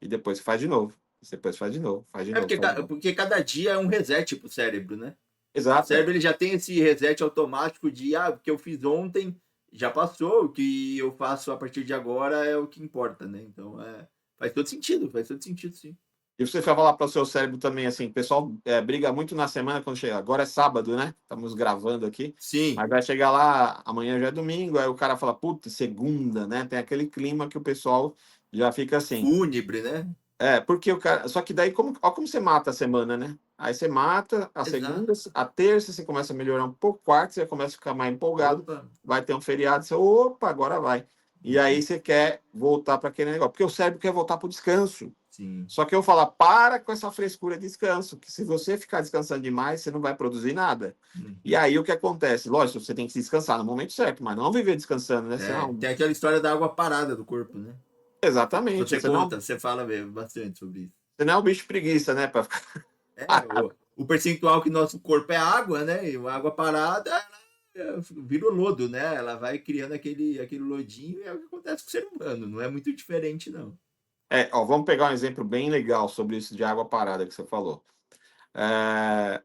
E depois você faz de novo. Depois faz de novo, faz de É novo, porque, faz de novo. porque cada dia é um reset pro cérebro, né? O Exato, cérebro ele já tem esse reset automático de o que eu fiz ontem já passou, o que eu faço a partir de agora é o que importa, né? Então faz todo sentido, sim. E você vai falar para o seu cérebro também, assim, o pessoal briga muito na semana quando chega. Agora é sábado, né? Estamos gravando aqui. Sim, Mas vai chegar lá, amanhã já é domingo, aí o cara fala, puta, segunda, né? Tem aquele clima que o pessoal já fica assim. fúnebre, né? Porque o cara. Só que daí, ó, como você mata a semana, né? Aí você mata a segunda, Exato. a terça, você começa a melhorar um pouco, quarta, você começa a ficar mais empolgado, Opa. vai ter um feriado, você, opa, agora vai. E aí você quer voltar para aquele negócio, porque o cérebro quer voltar para o descanso. Sim. Só que eu falo, para com essa frescura de descanso, que se você ficar descansando demais, você não vai produzir nada. E Uhum. aí o que acontece? Lógico, você tem que se descansar no momento certo, mas não viver descansando, né? É, tem aquela história da água parada do corpo, né? Exatamente. Você conta, você fala bastante sobre isso. Você não é um bicho preguiça, né? Para ficar É, parado. o percentual que nosso corpo é água, né? E a água parada, vira o lodo, né? Ela vai criando aquele lodinho e é o que acontece com o ser humano. Não é muito diferente, não. Ó, vamos pegar um exemplo bem legal sobre isso de água parada que você falou. É,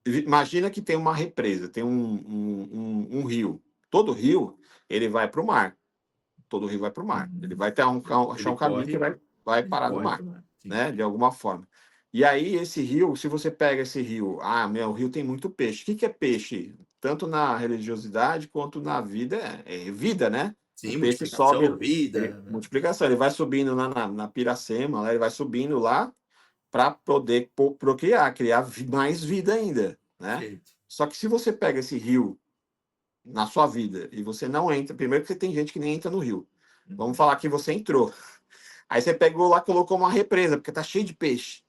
imagina que tem uma represa, tem um rio. Todo rio, ele vai para o mar. Todo rio vai para o mar. Ele Uhum. vai ter achar Ele um caminho que corre, vai ele parar no corre mar, pro mar. Sim. né? De alguma forma. E aí, esse rio, se você pega esse rio, o rio tem muito peixe. O que que é peixe? Tanto na religiosidade quanto na vida, é vida, né? O Sim, peixe sobe, multiplicação, vida. Né? multiplicação, ele vai subindo na Piracema, lá, ele vai subindo lá para poder procriar, criar mais vida ainda, né? Perfeito. Só que se você pega esse rio na sua vida e você não entra, primeiro que tem gente que nem entra no rio. Vamos Uhum. falar que você entrou. Aí você pegou lá, colocou uma represa, porque tá cheio de peixe.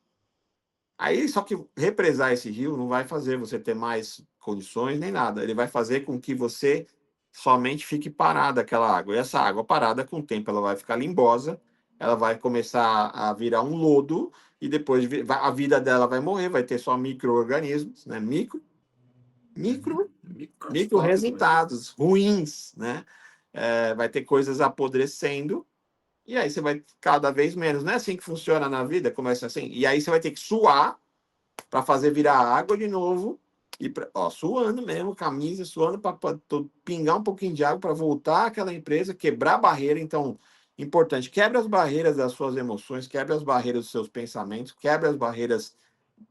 Aí só que represar esse rio não vai fazer você ter mais condições nem nada. Ele vai fazer com que você somente fique parada aquela água. E essa água parada, com o tempo, ela vai ficar limbosa, ela vai começar a virar um lodo e depois a vida dela vai morrer, vai ter só micro-organismos, né? Uhum. Micro Microscópico, né? resultados ruins, né? Vai ter coisas apodrecendo e aí você vai cada vez menos. Não é assim que funciona na vida, começa assim. E aí você vai ter que suar para fazer virar água de novo e suando mesmo, camisa, suando para pingar um pouquinho de água para voltar àquela empresa, quebrar a barreira. Então, importante, quebra as barreiras das suas emoções, quebra as barreiras dos seus pensamentos, quebra as barreiras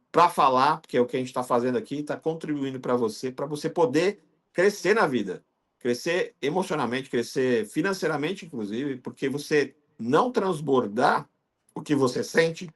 para falar, porque é o que a gente está fazendo aqui, está contribuindo para você poder crescer na vida, crescer emocionalmente, crescer financeiramente, inclusive, porque você não transbordar o que você sente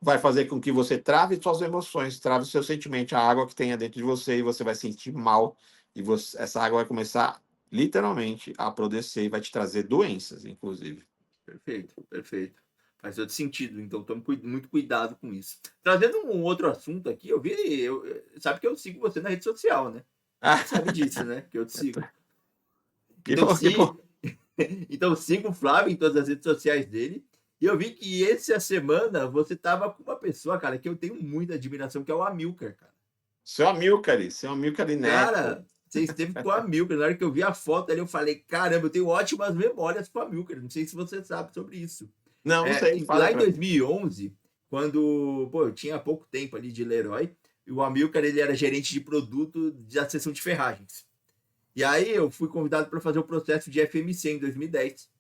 vai fazer com que você trave suas emoções, trave seu sentimento, a água que tenha dentro de você, e você vai sentir mal, e essa água vai começar, literalmente, a apodrecer e vai te trazer doenças, inclusive. Perfeito, perfeito. Faz todo sentido, então tome muito cuidado com isso. Trazendo um outro assunto aqui, sabe que eu sigo você na rede social, né? Ah, Você sabe disso, né? Que eu te sigo. que Então, bom, que bom. então siga o Flávio em todas as redes sociais dele. E eu vi que essa semana você tava com uma pessoa, cara, que eu tenho muita admiração, que é o Amilcar, cara. Seu Amilcar Neto. Cara, você esteve com o Amilcar. Na hora que eu vi a foto ali, eu falei, caramba, eu tenho ótimas memórias com o Amilcar. Não sei se você sabe sobre isso. Não, não sei, fala aí Lá em pra mim. 2011, quando, pô, eu tinha pouco tempo ali de Leroy, e o Amilcar, ele era gerente de produto da seção de ferragens. E aí eu fui convidado para fazer o processo de FMC em 2010.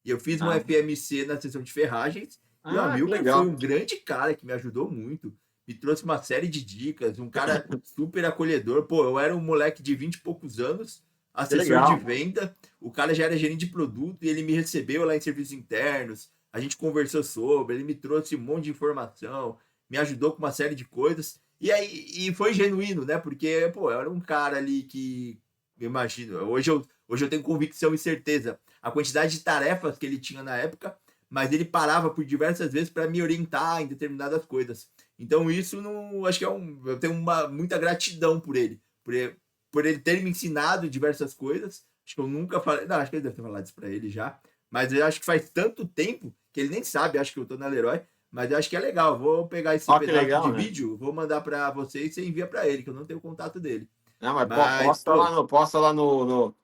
E eu fiz um Ah, FMC na seção de ferragens, e o que Amilcar foi legal. um grande cara que me ajudou muito. Me trouxe uma série de dicas, um cara super acolhedor. Pô, eu era um moleque de 20 e poucos anos, Que assessor de legal. venda. O cara já era gerente de produto e ele me recebeu lá em serviços internos. A gente conversou sobre, ele me trouxe um monte de informação, me ajudou com uma série de coisas. E aí e foi genuíno, né? Porque, pô, eu era um cara ali que, eu imagino, hoje eu tenho convicção e certeza a quantidade de tarefas que ele tinha na época, mas ele parava por diversas vezes para me orientar em determinadas coisas. Então isso não, acho que eu tenho muita gratidão por ele ter me ensinado diversas coisas. Acho que eu nunca falei, não, acho que ele deve ter falado isso para ele já, mas eu acho que faz tanto tempo que ele nem sabe, acho que eu tô na Leroy, Mas eu acho que é legal. Vou pegar esse Ó, que pedaço de legal, né? vídeo, vou mandar para você e você envia para ele, que eu não tenho o contato dele. Não, mas Mas, pô, posta lá no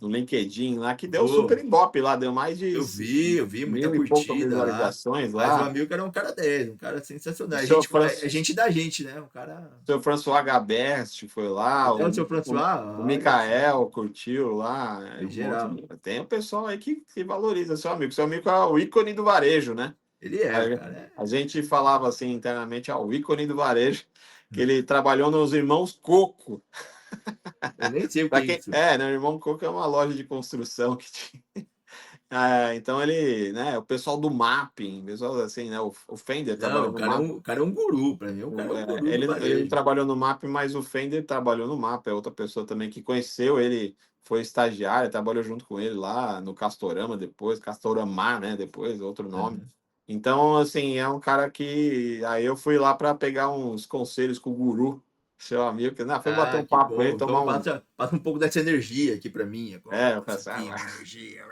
LinkedIn lá, que deu super vou. ibope lá, deu mais de Eu vi muita 1.000 e poucas curtida lá. visualizações Mas o lá. Amilcar é um cara 10, um cara O sensacional. seu, É gente da gente, né? Um cara. seu François Gabest foi lá, Até o seu François, o olha só. Mikael curtiu lá. Foi Um monte geral. tem o pessoal aí que valoriza seu amigo. Seu amigo é o ícone do varejo, né? Ele é, o cara A é. gente falava assim internamente, o ícone do varejo, que ele trabalhou nos Irmãos Coco. Eu nem sei o que Para é quem, isso. né, o Irmão Coco é uma loja de construção que tinha. Então ele, né, o pessoal do mapping, o pessoal assim, né, o Fender Não, trabalhou no mapping. o cara é um guru. Pra mim, o cara é um guru do Ele não varejo. trabalhou no MAP, mas o Fender trabalhou no MAP. É outra pessoa também que conheceu ele, foi estagiário, trabalhou junto com ele lá no Castorama depois, Castorama, né? Depois, outro nome. Uhum. Então, assim, é um cara que. Aí eu fui lá para pegar uns conselhos com o guru, seu amigo, que foi bater Ah, um que papo com ele, bom. tomar Então um. passa um pouco dessa energia aqui pra mim agora. Eu falei Isso assim, aqui, uma energia.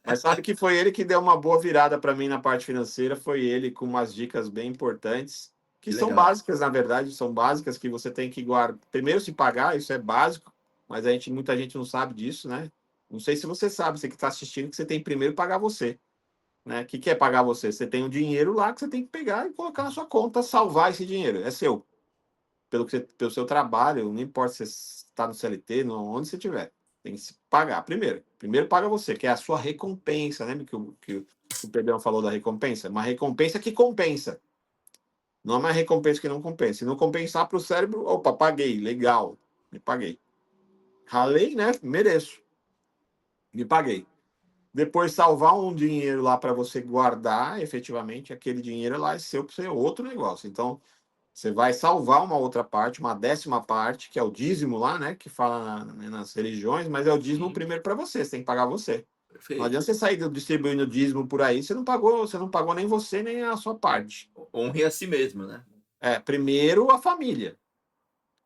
mas sabe que foi ele que deu uma boa virada para mim na parte financeira, foi ele com umas dicas bem importantes, que Que são legal. básicas, na verdade, são básicas que você tem que guardar. Primeiro se pagar, isso é básico, mas muita gente não sabe disso, né? Não sei se você sabe, você que está assistindo, que você tem que primeiro pagar você, né? O que é pagar você? Você tem um dinheiro lá que você tem que pegar e colocar na sua conta, salvar esse dinheiro, é seu, pelo seu trabalho, não importa se você está no CLT, onde você estiver. Tem que se pagar primeiro. Primeiro paga você, que é a sua recompensa. Lembra que o Pedrão falou da recompensa? Uma recompensa que compensa. Não é uma recompensa que não compensa. Se não compensar para o cérebro, opa, paguei, legal, me paguei. Ralei, né? Mereço, me paguei. Depois salvar um dinheiro lá para você guardar, efetivamente, aquele dinheiro lá é seu para ser outro negócio. Então, você vai salvar uma outra parte, uma 10ª parte, que é o dízimo lá, né? Que fala nas religiões, mas é o dízimo Sim, primeiro para você tem que pagar você. Não perfeito. adianta você sair distribuindo dízimo por aí, você não pagou nem você, nem a sua parte. Honre a si mesmo, né? Primeiro a família.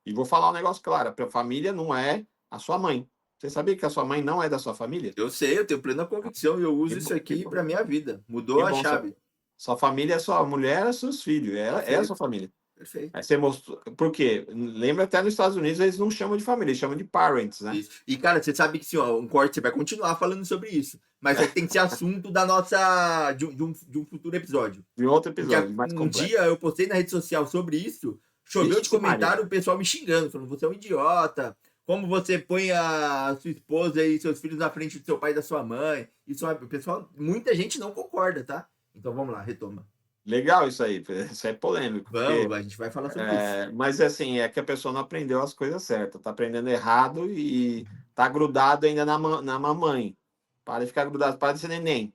E vou falar um negócio claro: a família não é a sua mãe. Você sabia que a sua mãe não é da sua família? Eu sei, eu tenho plena convicção e eu Que uso isso bom, que aqui bom. pra minha vida. Mudou Que a bom. chave. Sua família é sua mulher, é seus filhos. Ela é a sua Perfeito, família. perfeito. Aí você mostrou. Por quê? Lembra até nos Estados Unidos eles não chamam de família, eles chamam de parents, né? Isso. E, cara, você sabe que sim, ó, um corte você vai continuar falando sobre isso. Mas isso aqui tem que ser assunto da nossa. De um futuro episódio. De outro Porque episódio, mais um completo. dia eu postei na rede social sobre isso, choveu de Vixe, Maria. comentário, o pessoal me xingando, falando, você é um idiota. Como você põe a sua esposa e seus filhos na frente do seu pai e da sua mãe? Isso é, pessoal, muita gente não concorda, tá? Então vamos lá, retoma. Legal isso aí. Isso é polêmico, porque. Vamos, a gente vai falar sobre isso. Mas assim, é que a pessoa não aprendeu as coisas certas, tá aprendendo errado e tá grudado ainda na mamãe. Para de ficar grudado, para de ser neném.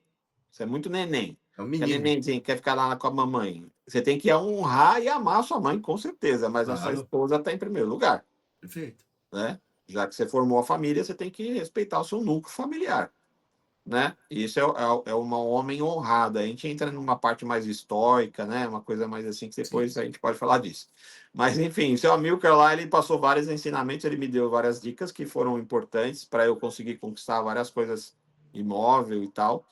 Você é muito neném. É um Quer menino. nenenzinho, quer ficar lá com a mamãe. Você tem que honrar e amar a sua mãe, com certeza, mas a sua Claro, esposa está em primeiro lugar, perfeito. né? Já que você formou a família, você tem que respeitar o seu núcleo familiar, né? Isso é uma homem honrada. A gente entra numa parte mais estoica, né? Uma coisa mais assim, que Sim. depois a gente pode falar disso. Mas, enfim, o seu Amilcar lá, ele passou vários ensinamentos, ele me deu várias dicas que foram importantes para eu conseguir conquistar várias coisas imóvel e tal.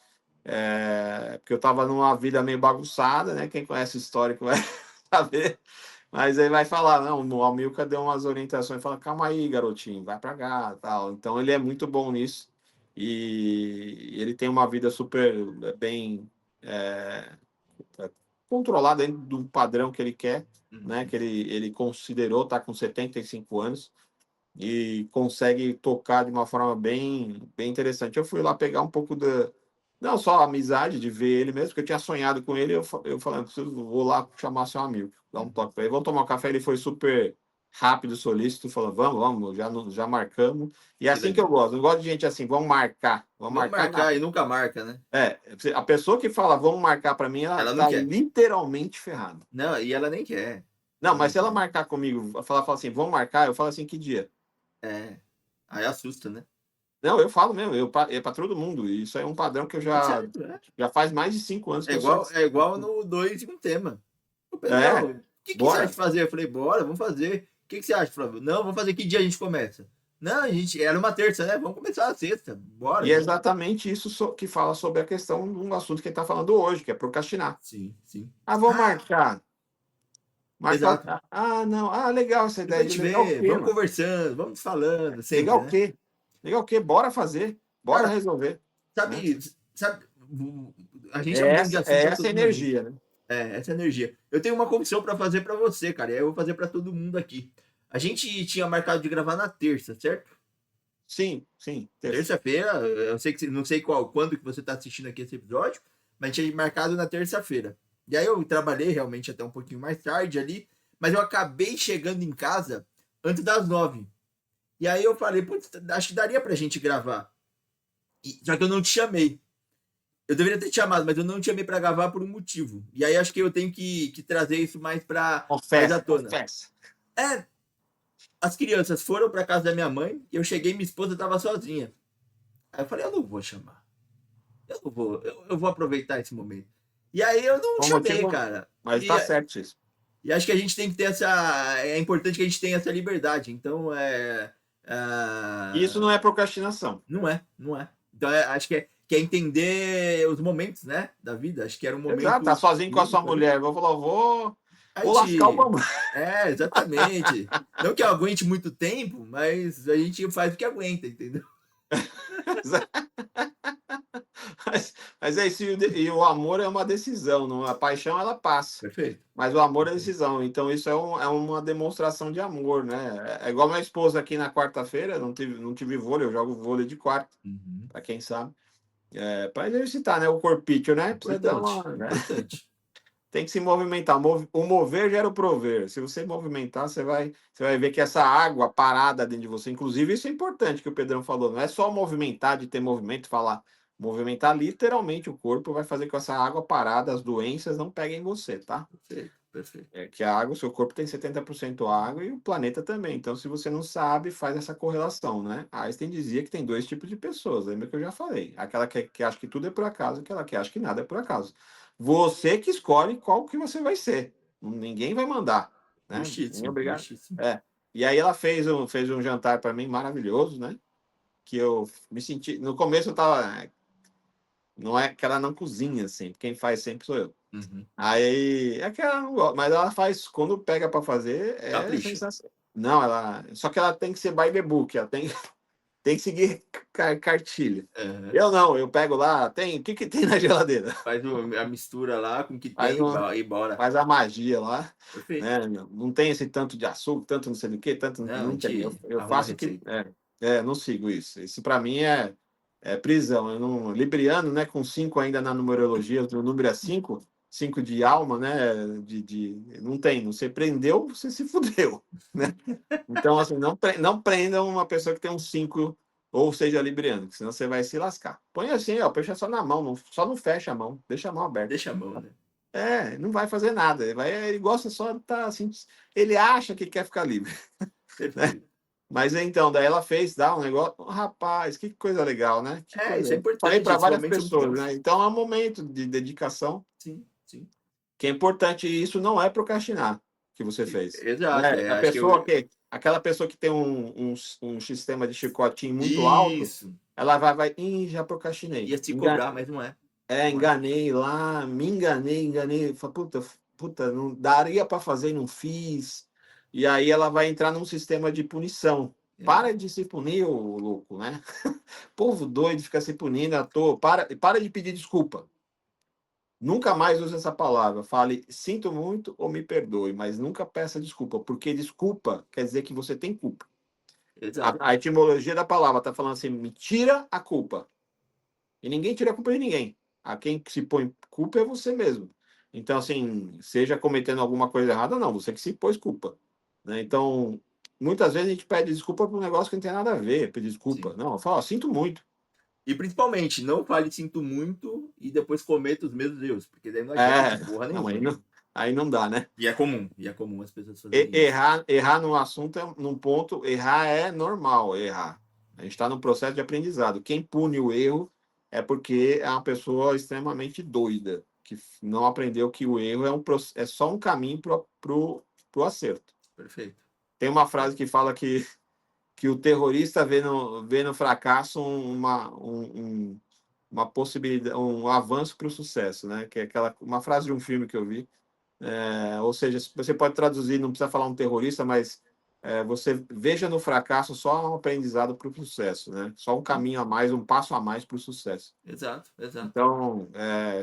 Porque eu estava numa vida meio bagunçada, né? Quem conhece o histórico vai saber. Mas ele vai falar, não, o Amilcar deu umas orientações, fala, calma aí, garotinho, vai para cá, tal. Então ele é muito bom nisso e ele tem uma vida super bem é, controlada dentro do padrão que ele quer, né? Uhum. Que ele considerou, tá com 75 anos e consegue tocar de uma forma bem interessante. Eu fui lá pegar um pouco da, não só a amizade de ver ele mesmo, porque eu tinha sonhado com ele, eu falando, vou lá chamar seu amigo, dar um Uhum. toque para ele, vamos tomar um café, ele foi super rápido, solícito, falou, vamos, já marcamos. E é Que assim que eu legal. gosto, não gosto de gente assim, vamos Vamos marcar nada. marcar e nunca marca, né? A pessoa que fala, vamos marcar para mim, ela Ela não tá quer. literalmente ferrada. Não, e ela nem quer. Não, Ela mas nem se ela quer. marcar comigo, fala assim, vamos marcar, eu falo assim, que dia? É. Aí assusta, né? Não, eu falo mesmo, é para todo mundo. E isso é um padrão que eu Tá já, certo, é. já faz mais de 5 anos que eu sou assim. É igual no 2 e um tema. O Pedrão, É, o que você acha bora. de fazer? Eu falei, bora, vamos fazer. O que você acha, Flávio? Não, vamos fazer. Que dia a gente começa? Não, a gente era uma terça, né? Vamos começar a sexta. Bora, E é gente. exatamente isso que fala sobre a questão de um assunto que ele está falando hoje, que é procrastinar. Sim, sim. Ah, vou Ah, marcar. Marcar. exato. Ah, não. Ah, legal essa Depois ideia. a gente Legal o vê, quê, vamos mano? conversando, vamos falando Legal sempre, o né? quê? Legal o quê? Bora fazer. Bora Cara, resolver. Né? sabe, a gente tá mudando de É assunto a essa todo momento. energia, né? Essa energia. Eu tenho uma confissão pra fazer pra você, cara, e aí eu vou fazer pra todo mundo aqui. A gente tinha marcado de gravar na terça, certo? Sim, sim. Terça. Terça-feira, eu sei que não sei quando que você tá assistindo aqui esse episódio, mas a gente tinha marcado na terça-feira. E aí eu trabalhei realmente até um pouquinho mais tarde ali, mas eu acabei chegando em casa antes das 9. E aí eu falei, putz, acho que daria pra gente gravar. Só que eu não te chamei. Eu deveria ter te chamado, mas eu não te chamei pra gravar por um motivo. E aí acho que eu tenho que trazer isso mais à Confessa, tona. confessa. É, as crianças foram pra casa da minha mãe, e eu cheguei e minha esposa tava sozinha. Aí eu falei, eu não vou chamar. Eu não vou, eu vou aproveitar esse momento. E aí eu não Bom chamei, motivo, cara. mas tá certo isso. E acho que a gente tem que ter essa. É importante que a gente tenha essa liberdade. Então E isso não é procrastinação. não é, não é. Então acho que é entender os momentos, né, da vida. Acho que era um Exato, tá momento sozinho com a sua único ali. mulher. Vou falar, A vou lascar o gente. bambu. Exatamente. Não que eu aguente muito tempo, mas a gente faz o que aguenta, entendeu? Mas é isso, e o amor é uma decisão, não, a paixão ela passa, Perfeito. mas o amor é Perfeito. decisão, então isso é uma demonstração de amor, né? É igual minha esposa aqui na quarta-feira, não tive vôlei, eu jogo vôlei de quarta, Uhum. para quem sabe, para exercitar, né, o corpício, né? Precisa dar uma, Importante. né? Importante. Tem que se movimentar. O mover gera o prover. Se você movimentar, você vai ver que essa água parada dentro de você, inclusive, isso é importante que o Pedrão falou. Não é só movimentar, de ter movimento, falar. Movimentar literalmente o corpo vai fazer com que essa água parada, as doenças não peguem você, tá? Perfeito. Perfeito. É que a água, o seu corpo tem 70% água e o planeta também. Então, se você não sabe, faz essa correlação, né? Einstein dizia que tem dois tipos de pessoas, lembra que eu já falei? Aquela que acha que tudo é por acaso, aquela que acha que nada é por acaso. Você que escolhe qual que você vai ser. Ninguém vai mandar, né? Ninguém é Justíssimo. obrigado. Justíssimo. É. E aí ela fez um jantar para mim maravilhoso, né? Que eu me senti. No começo eu tava. Não é que ela não cozinha sempre, quem faz sempre sou eu. Uhum. Aí, é que ela não gosta, mas ela faz, quando pega para fazer, é Capricha. sensacional. Não, só que ela tem que ser by the book, ela tem que seguir cartilha. Uhum. Eu não, eu pego lá, o que que tem na geladeira? Faz a mistura lá com o que Faz, tem uma, e bora. faz a magia lá, Perfeito. né? Não tem esse tanto de açúcar, tanto não sei do que, tanto Não, a não tem. Eu, gente eu arruma a faço que. receita. Não sigo isso. Isso para mim é prisão. Eu não, libriano, né? Com 5 ainda na numerologia, o número é 5, 5 de alma, né? Não tem. Você prendeu, você se fudeu, né? Então, assim, não prendam uma pessoa que tem um 5 ou seja libriano, que senão você vai se lascar. Põe assim, ó, fecha só na mão, só não fecha a mão, deixa a mão aberta. Deixa a mão, né? Não vai fazer nada. Ele gosta só de estar assim. Ele acha que quer ficar livre, né? Perfeito. Mas então, daí ela fez, dá um negócio. Oh, rapaz, que coisa legal, né? Que Isso é coisa. Falei importante. para Esses várias momentos são muito pessoas, né? bons. Então é um momento de dedicação Sim, sim. que é importante. E isso não é procrastinar que você fez, Exato. né? Acho que eu. Aquela pessoa que tem um sistema de chicotinho muito alto, Isso. ela Ih, já procrastinei. Ia se cobrar, mas não é. Não é. Enganei lá, me enganei. Falei, puta, não daria para fazer e não fiz. E aí ela vai entrar num sistema de punição. É. Para de se punir, ô louco, né? Povo doido fica se punindo à toa. Para de pedir desculpa. Nunca mais use essa palavra. Fale, sinto muito ou me perdoe, mas nunca peça desculpa, porque desculpa quer dizer que você tem culpa. Exato. A etimologia da palavra está falando assim, me tira a culpa. E ninguém tira a culpa de ninguém. A quem se põe culpa é você mesmo. Então, assim, seja cometendo alguma coisa errada, não, você que se pôs culpa. Né? Então, muitas vezes a gente pede desculpa por um negócio que não tem nada a ver, pedir desculpa. Sim. Não, eu falo, ó, sinto muito. E principalmente, não fale sinto muito e depois cometa os mesmos erros, porque daí não adianta porra Não, nenhuma, né? aí não dá, né? E é comum as pessoas fazerem isso. Errar num assunto, num ponto, errar é normal, errar. A gente está num processo de aprendizado. Quem pune o erro é porque é uma pessoa extremamente doida, que não aprendeu que o erro é só um caminho para o acerto. Perfeito. Tem uma frase que fala que que o terrorista vê no fracasso uma possibilidade, um avanço para o sucesso, né? Que é uma frase de um filme que eu vi. Ou seja, você pode traduzir, não precisa falar um terrorista, mas você veja no fracasso só um aprendizado para o sucesso, né? Só um caminho a mais, um passo a mais para o sucesso. Exato, exato. Então,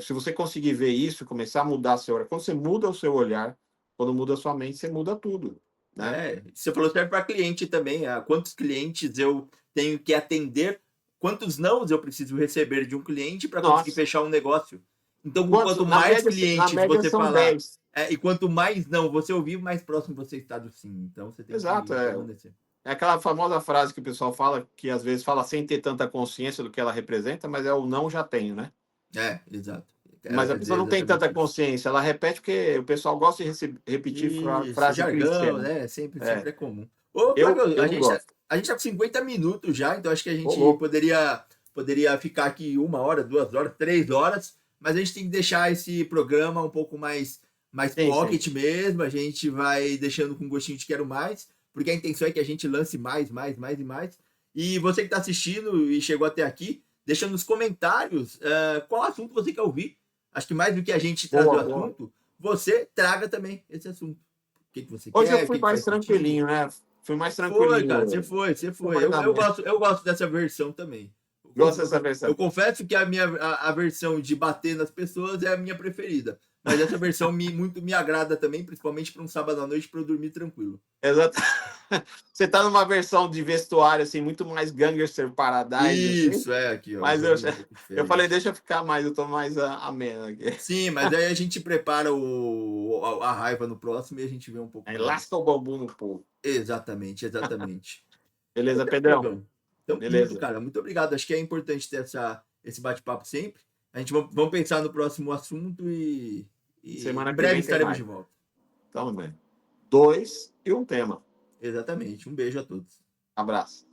se você conseguir ver isso, começar a mudar seu olhar, quando você muda o seu olhar, quando muda a sua mente, você muda tudo, né? Você falou serve para cliente também. Quantos clientes eu tenho que atender? Quantos não eu preciso receber de um cliente para conseguir Nossa, fechar um negócio? Então, quantos? quanto mais Na clientes média você são falar, 10. e quanto mais não você ouvir, mais próximo você está do sim. Então, você tem Exato, que permanecer. é aquela famosa frase que o pessoal fala, que às vezes fala sem ter tanta consciência do que ela representa, mas é o não já tenho, né? Exato. Ela Mas a quer pessoa dizer não tem tanta exatamente isso. consciência, ela repete porque o pessoal gosta de repetir Isso, frase clichê, jargão, né? né? Sempre, É, sempre é comum. Ô, Flávio, eu não gosto. a gente tá com 50 minutos já, então acho que a Ô, gente louco. poderia ficar aqui 1 hora, 2 horas, 3 horas, mas a gente tem que deixar esse programa um pouco mais Sim, sim. pocket mesmo, a gente vai deixando com gostinho de quero mais, porque a intenção é que a gente lance mais, mais, mais e mais. E você que está assistindo e chegou até aqui, deixa nos comentários qual assunto você quer ouvir. Acho que mais do que a gente trazer Boa, o boa. assunto, você traga também esse assunto. O que você Hoje eu quer, o fui que mais faz sentido. tranquilinho, né? Fui mais Foi, tranquilinho cara, hoje. você Fui foi. mais na minha. Eu gosto dessa versão também. Gosto dessa Eu versão. confesso que a versão de bater nas pessoas é a minha preferida. Mas essa versão muito me agrada também, principalmente para um sábado à noite para eu dormir tranquilo. Exato. Você tá numa versão de vestuário, assim, muito mais Gangster Paradise, assim. Isso, aqui, ó, Mas usando um pouco eu falei, diferente. deixa eu ficar mais, eu tô mais ameno aqui. Sim, mas aí a gente prepara a raiva no próximo e a gente vê um pouco Aí mais. lasca o bambu no povo. Exatamente, exatamente. Beleza, Beleza, Pedrão? Flavião? Tamo junto, Beleza. cara. Muito obrigado. Acho que é importante ter esse bate-papo sempre. A gente vamos pensar no próximo assunto e em Semana que breve vem tem estaremos mais. de volta. Então, bem. 2 e um tema. Exatamente. Um beijo a todos. Abraço.